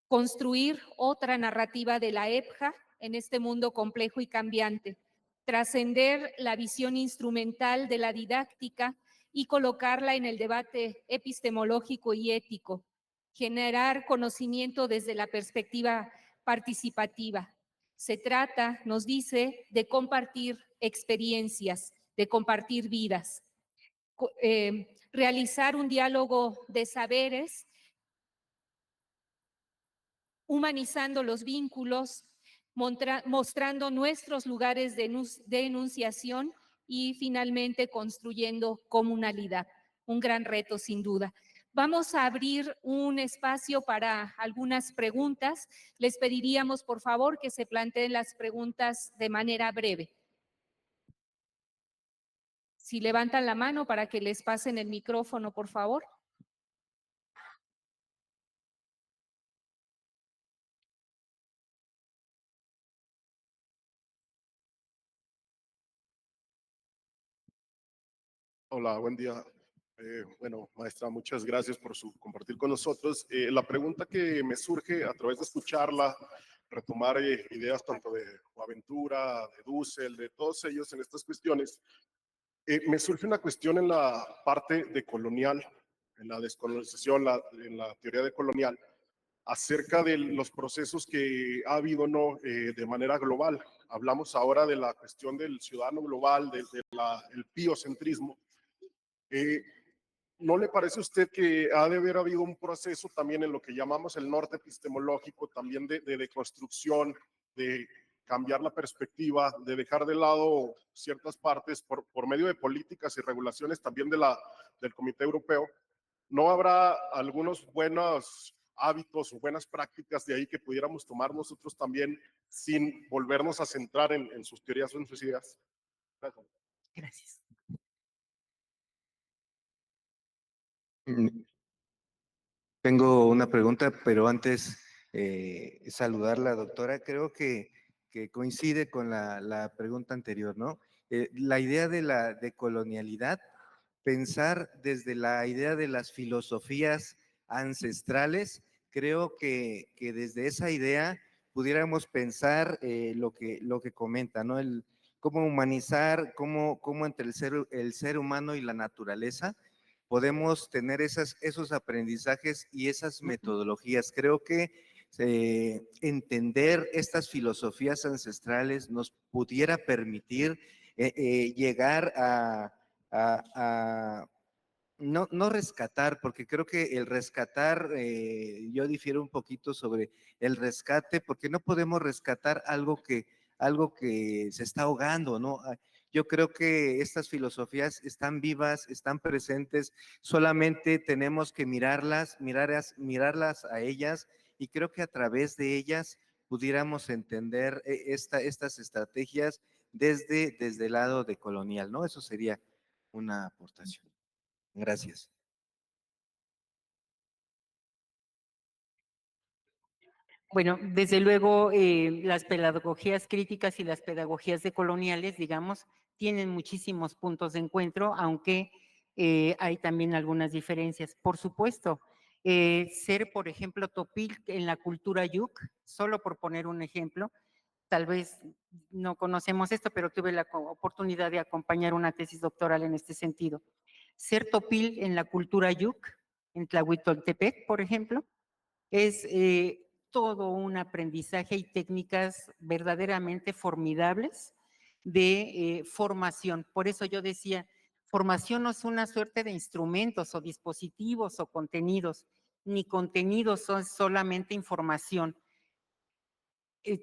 construir otra narrativa de la EPJA en este mundo complejo y cambiante, trascender la visión instrumental de la didáctica y colocarla en el debate epistemológico y ético, generar conocimiento desde la perspectiva participativa. Se trata, nos dice, de compartir experiencias, de compartir vidas, realizar un diálogo de saberes, humanizando los vínculos, mostrando nuestros lugares de enunciación y finalmente construyendo comunalidad. Un gran reto, sin duda. Vamos a abrir un espacio para algunas preguntas. Les pediríamos, por favor, que se planteen las preguntas de manera breve. Si levantan la mano para que les pasen el micrófono, por favor. Hola, buen día. Bueno, maestra, muchas gracias por su compartir con nosotros. La pregunta que me surge a través de escucharla, retomar ideas tanto de Boaventura, de Dussel, de todos ellos en estas cuestiones, me surge una cuestión en la parte de colonial, en la descolonización, en la teoría de colonial, acerca de los procesos que ha habido no de manera global. Hablamos ahora de la cuestión del ciudadano global, del el biocentrismo. Eh, ¿No le parece a usted que ha de haber habido un proceso también en lo que llamamos el norte epistemológico, también de deconstrucción, de cambiar la perspectiva, de dejar de lado ciertas partes por medio de políticas y regulaciones también del Comité Europeo? ¿No habrá algunos buenos hábitos o buenas prácticas de ahí que pudiéramos tomar nosotros también sin volvernos a centrar en sus teorías o en sus ideas? Gracias. Gracias. Mm, Tengo una pregunta, pero antes saludar a la doctora. Creo que coincide con la pregunta anterior, ¿no? La idea de la decolonialidad, pensar desde la idea de las filosofías ancestrales, creo que desde esa idea pudiéramos pensar lo que comenta, ¿no? Cómo humanizar, cómo entre el ser humano y la naturaleza podemos tener esos aprendizajes y esas metodologías. Creo que entender estas filosofías ancestrales nos pudiera permitir llegar a no rescatar, porque creo que el rescatar, yo difiero un poquito sobre el rescate, porque no podemos rescatar algo que se está ahogando, ¿no? Yo creo que estas filosofías están vivas, están presentes, solamente tenemos que mirarlas a ellas, y creo que a través de ellas pudiéramos entender estas estrategias desde el lado de colonial, ¿no? Eso sería una aportación. Gracias. Bueno, desde luego, las pedagogías críticas y las pedagogías decoloniales, digamos, tienen muchísimos puntos de encuentro, aunque hay también algunas diferencias. Por supuesto, ser, por ejemplo, topil en la cultura yuk, solo por poner un ejemplo, tal vez no conocemos esto, pero tuve la oportunidad de acompañar una tesis doctoral en este sentido. Ser topil en la cultura yuk, en Tlahuitoltepec, por ejemplo, es todo un aprendizaje y técnicas verdaderamente formidables de formación. Por eso yo decía, formación no es una suerte de instrumentos o dispositivos o contenidos, ni contenidos son solamente información.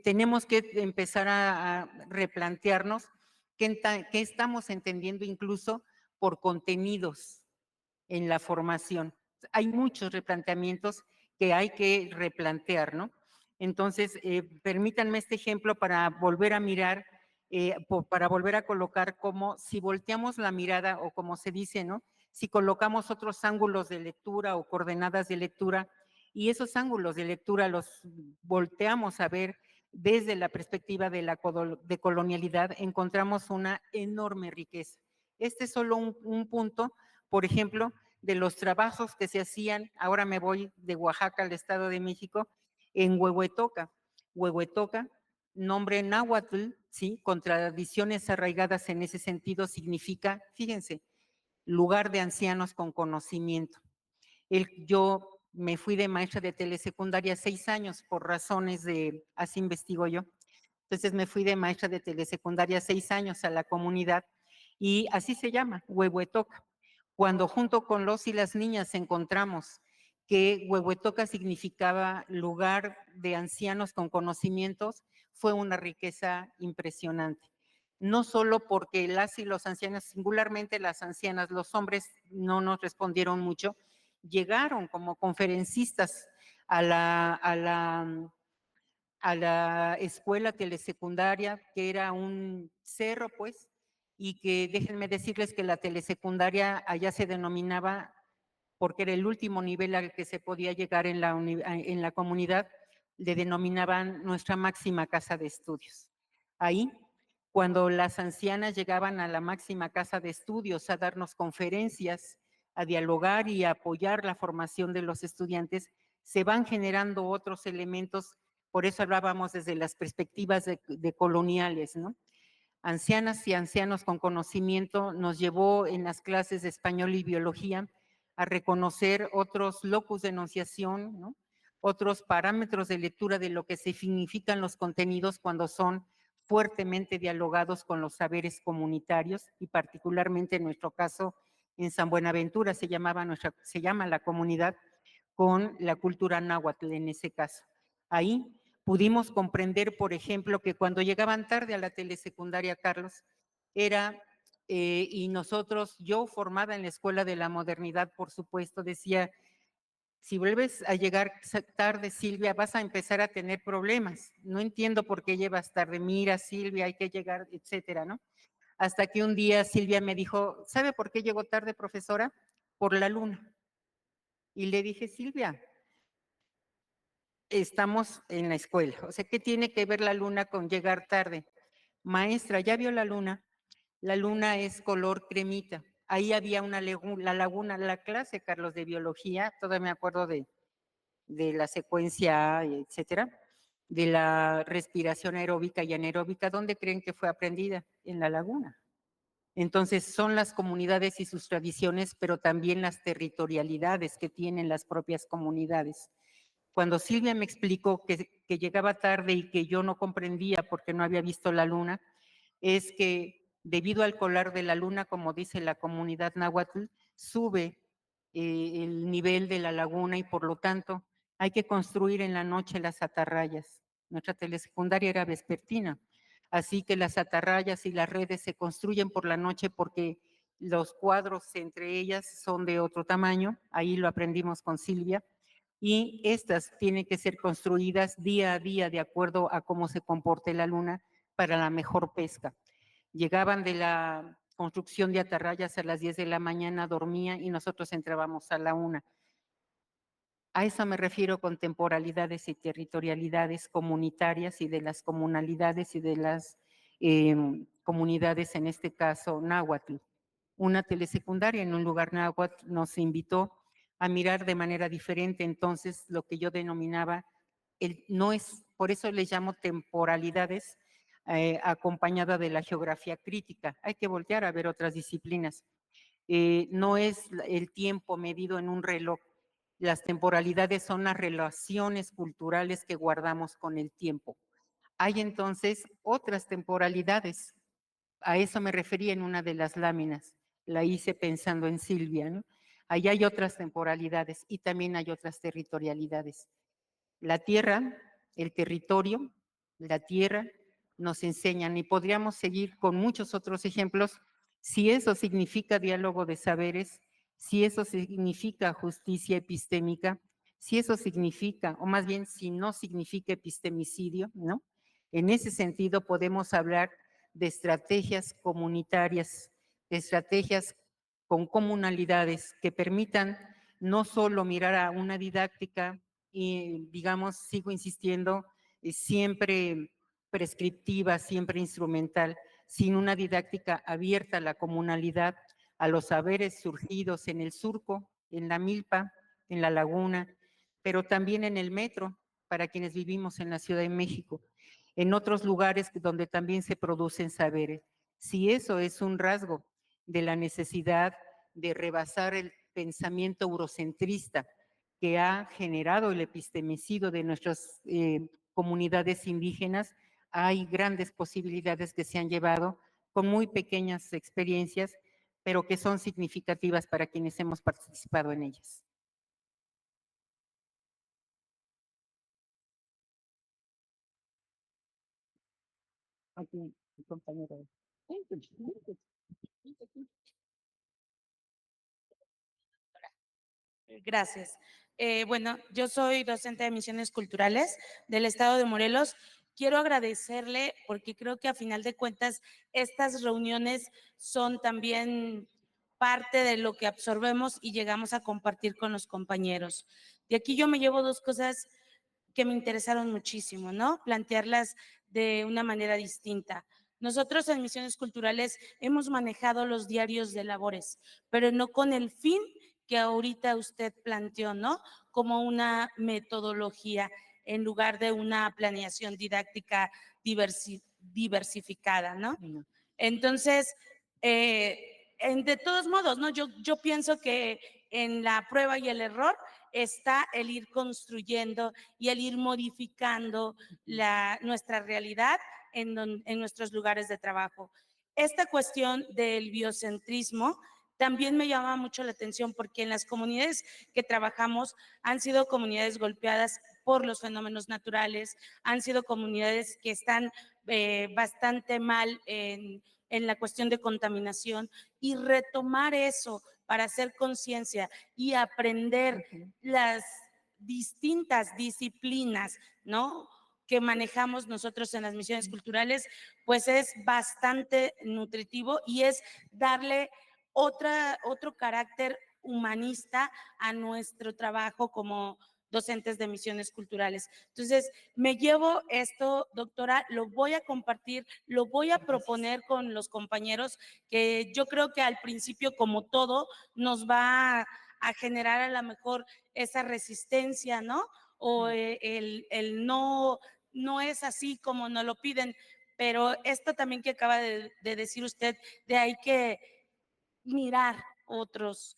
Tenemos que empezar a replantearnos qué estamos entendiendo incluso por contenidos en la formación. Hay muchos replanteamientos que hay que replantear, ¿no? Entonces, permítanme este ejemplo para volver a mirar, para volver a colocar como si volteamos la mirada o como se dice, ¿no? Si colocamos otros ángulos de lectura o coordenadas de lectura y esos ángulos de lectura los volteamos a ver desde la perspectiva de la colonialidad, encontramos una enorme riqueza. Este es solo un punto, por ejemplo, de los trabajos que se hacían, ahora me voy de Oaxaca al Estado de México, en Huehuetoca. Huehuetoca, nombre náhuatl, ¿sí? Con tradiciones arraigadas en ese sentido, significa, fíjense, lugar de ancianos con conocimiento. Yo me fui de maestra de telesecundaria 6 años por razones de, así investigo yo. Entonces me fui de maestra de telesecundaria 6 años a la comunidad y así se llama, Huehuetoca. Cuando junto con los y las niñas encontramos que Huehuetoca significaba lugar de ancianos con conocimientos, fue una riqueza impresionante. No solo porque las y los ancianos, singularmente las ancianas, los hombres no nos respondieron mucho, llegaron como conferencistas a la escuela telesecundaria, que era un cerro, pues, y que déjenme decirles que la telesecundaria allá se denominaba, porque era el último nivel al que se podía llegar en la comunidad, le denominaban nuestra máxima casa de estudios. Ahí, cuando las ancianas llegaban a la máxima casa de estudios a darnos conferencias, a dialogar y a apoyar la formación de los estudiantes, se van generando otros elementos, por eso hablábamos desde las perspectivas de coloniales, ¿no? Ancianas y ancianos con conocimiento nos llevó en las clases de español y biología a reconocer otros locus de enunciación, ¿no? Otros parámetros de lectura de lo que significan los contenidos cuando son fuertemente dialogados con los saberes comunitarios y particularmente en nuestro caso en San Buenaventura se llama la comunidad con la cultura náhuatl en ese caso. Ahí pudimos comprender, por ejemplo, que cuando llegaban tarde a la telesecundaria, Carlos, era, y nosotros, yo formada en la Escuela de la Modernidad, por supuesto, decía, si vuelves a llegar tarde, Silvia, vas a empezar a tener problemas. No entiendo por qué llevas tarde. Mira, Silvia, hay que llegar, etcétera, ¿no? Hasta que un día Silvia me dijo, ¿sabe por qué llegó tarde, profesora? Por la luna. Y le dije, Silvia, estamos en la escuela. O sea, ¿qué tiene que ver la luna con llegar tarde? Maestra, ¿ya vio la luna? La luna es color cremita. Ahí había la laguna, la clase, Carlos, de biología, todavía me acuerdo de la secuencia, etcétera, de la respiración aeróbica y anaeróbica. ¿Dónde creen que fue aprendida? En la laguna. Entonces, son las comunidades y sus tradiciones, pero también las territorialidades que tienen las propias comunidades. Cuando Silvia me explicó que llegaba tarde y que yo no comprendía porque no había visto la luna, es que debido al colar de la luna, como dice la comunidad náhuatl, sube el nivel de la laguna y por lo tanto hay que construir en la noche las atarrayas. Nuestra telesecundaria era vespertina, así que las atarrayas y las redes se construyen por la noche porque los cuadros entre ellas son de otro tamaño, ahí lo aprendimos con Silvia, y estas tienen que ser construidas día a día de acuerdo a cómo se comporte la luna para la mejor pesca. Llegaban de la construcción de atarrayas a las 10 de la mañana, dormían y nosotros entrábamos a la 1. A eso me refiero con temporalidades y territorialidades comunitarias y de las comunalidades y de las comunidades, en este caso náhuatl. Una telesecundaria en un lugar náhuatl nos invitó a mirar de manera diferente entonces lo que yo denominaba, no es, por eso le llamo temporalidades acompañada de la geografía crítica. Hay que voltear a ver otras disciplinas. No es el tiempo medido en un reloj. Las temporalidades son las relaciones culturales que guardamos con el tiempo. Hay entonces otras temporalidades. A eso me refería en una de las láminas. La hice pensando en Silvia, ¿no? Ahí hay otras temporalidades y también hay otras territorialidades. La tierra, el territorio, la tierra nos enseñan y podríamos seguir con muchos otros ejemplos si eso significa diálogo de saberes, si eso significa justicia epistémica, si eso significa, o más bien si no significa epistemicidio, ¿no? En ese sentido podemos hablar de estrategias comunitarias, de estrategias con comunalidades que permitan no solo mirar a una didáctica y, digamos, sigo insistiendo, siempre prescriptiva, siempre instrumental, sin una didáctica abierta a la comunalidad, a los saberes surgidos en el surco, en la milpa, en la laguna, pero también en el metro, para quienes vivimos en la Ciudad de México, en otros lugares donde también se producen saberes. Si eso es un rasgo de la necesidad de rebasar el pensamiento eurocentrista que ha generado el epistemicidio de nuestras comunidades indígenas, hay grandes posibilidades que se han llevado con muy pequeñas experiencias, pero que son significativas para quienes hemos participado en ellas. Aquí, mi compañero. Gracias. Bueno, yo soy docente de misiones culturales del estado de Morelos. Quiero agradecerle porque creo que a final de cuentas estas reuniones son también parte de lo que absorbemos y llegamos a compartir con los compañeros. De aquí yo me llevo dos cosas que me interesaron muchísimo, ¿no? Plantearlas de una manera distinta. Nosotros en Misiones Culturales hemos manejado los diarios de labores, pero no con el fin que ahorita usted planteó, ¿no? Como una metodología en lugar de una planeación didáctica diversificada, ¿no? Entonces, de todos modos, ¿no? Yo pienso que en la prueba y el error está el ir construyendo y el ir modificando nuestra realidad en nuestros lugares de trabajo. Esta cuestión del biocentrismo también me llama mucho la atención porque en las comunidades que trabajamos han sido comunidades golpeadas por los fenómenos naturales, han sido comunidades que están bastante mal en la cuestión de contaminación y retomar eso para hacer conciencia y aprender las distintas disciplinas, ¿no? Que manejamos nosotros en las misiones culturales, pues es bastante nutritivo y es darle otro carácter humanista a nuestro trabajo como docentes de misiones culturales. Entonces, me llevo esto, doctora, lo voy a compartir, lo voy a proponer con los compañeros, que yo creo que al principio, como todo, nos va a generar a lo mejor esa resistencia, ¿no? O el no es así como nos lo piden, pero esto también que acaba de decir usted, de hay que mirar otros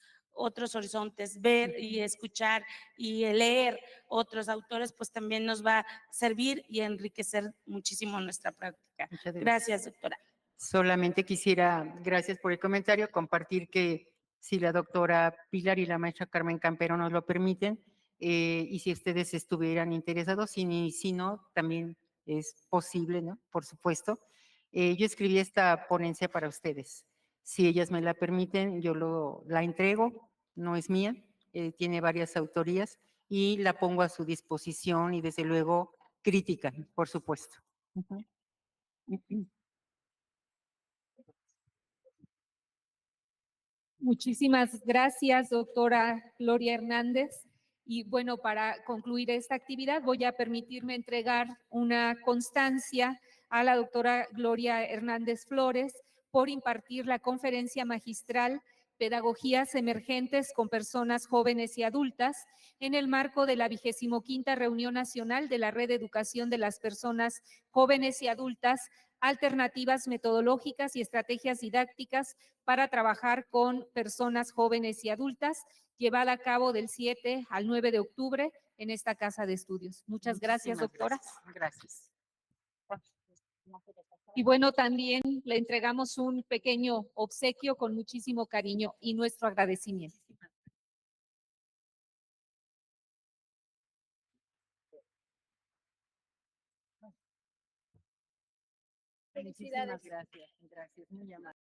horizontes, ver y escuchar y leer otros autores, pues también nos va a servir y enriquecer muchísimo nuestra práctica. Muchas gracias. Gracias, doctora. Solamente quisiera, gracias por el comentario, compartir que si la doctora Pilar y la maestra Carmen Campero nos lo permiten, y si ustedes estuvieran interesados, si no, también es posible, ¿no? Por supuesto. Yo escribí esta ponencia para ustedes. Si ellas me la permiten, yo la entrego, no es mía, tiene varias autorías y la pongo a su disposición y desde luego crítica, por supuesto. Muchísimas gracias, doctora Gloria Hernández. Y bueno, para concluir esta actividad voy a permitirme entregar una constancia a la doctora Gloria Hernández Flores por impartir la conferencia magistral Pedagogías Emergentes con Personas Jóvenes y Adultas en el marco de la 25ª Reunión Nacional de la Red de Educación de las Personas Jóvenes y Adultas, alternativas metodológicas y estrategias didácticas para trabajar con personas jóvenes y adultas, llevada a cabo del 7 al 9 de octubre en esta casa de estudios. Muchas gracias, Muchísimas doctora. Gracias. Y bueno, también le entregamos un pequeño obsequio con muchísimo cariño y nuestro agradecimiento. Muchísimas gracias. Gracias, muy amable.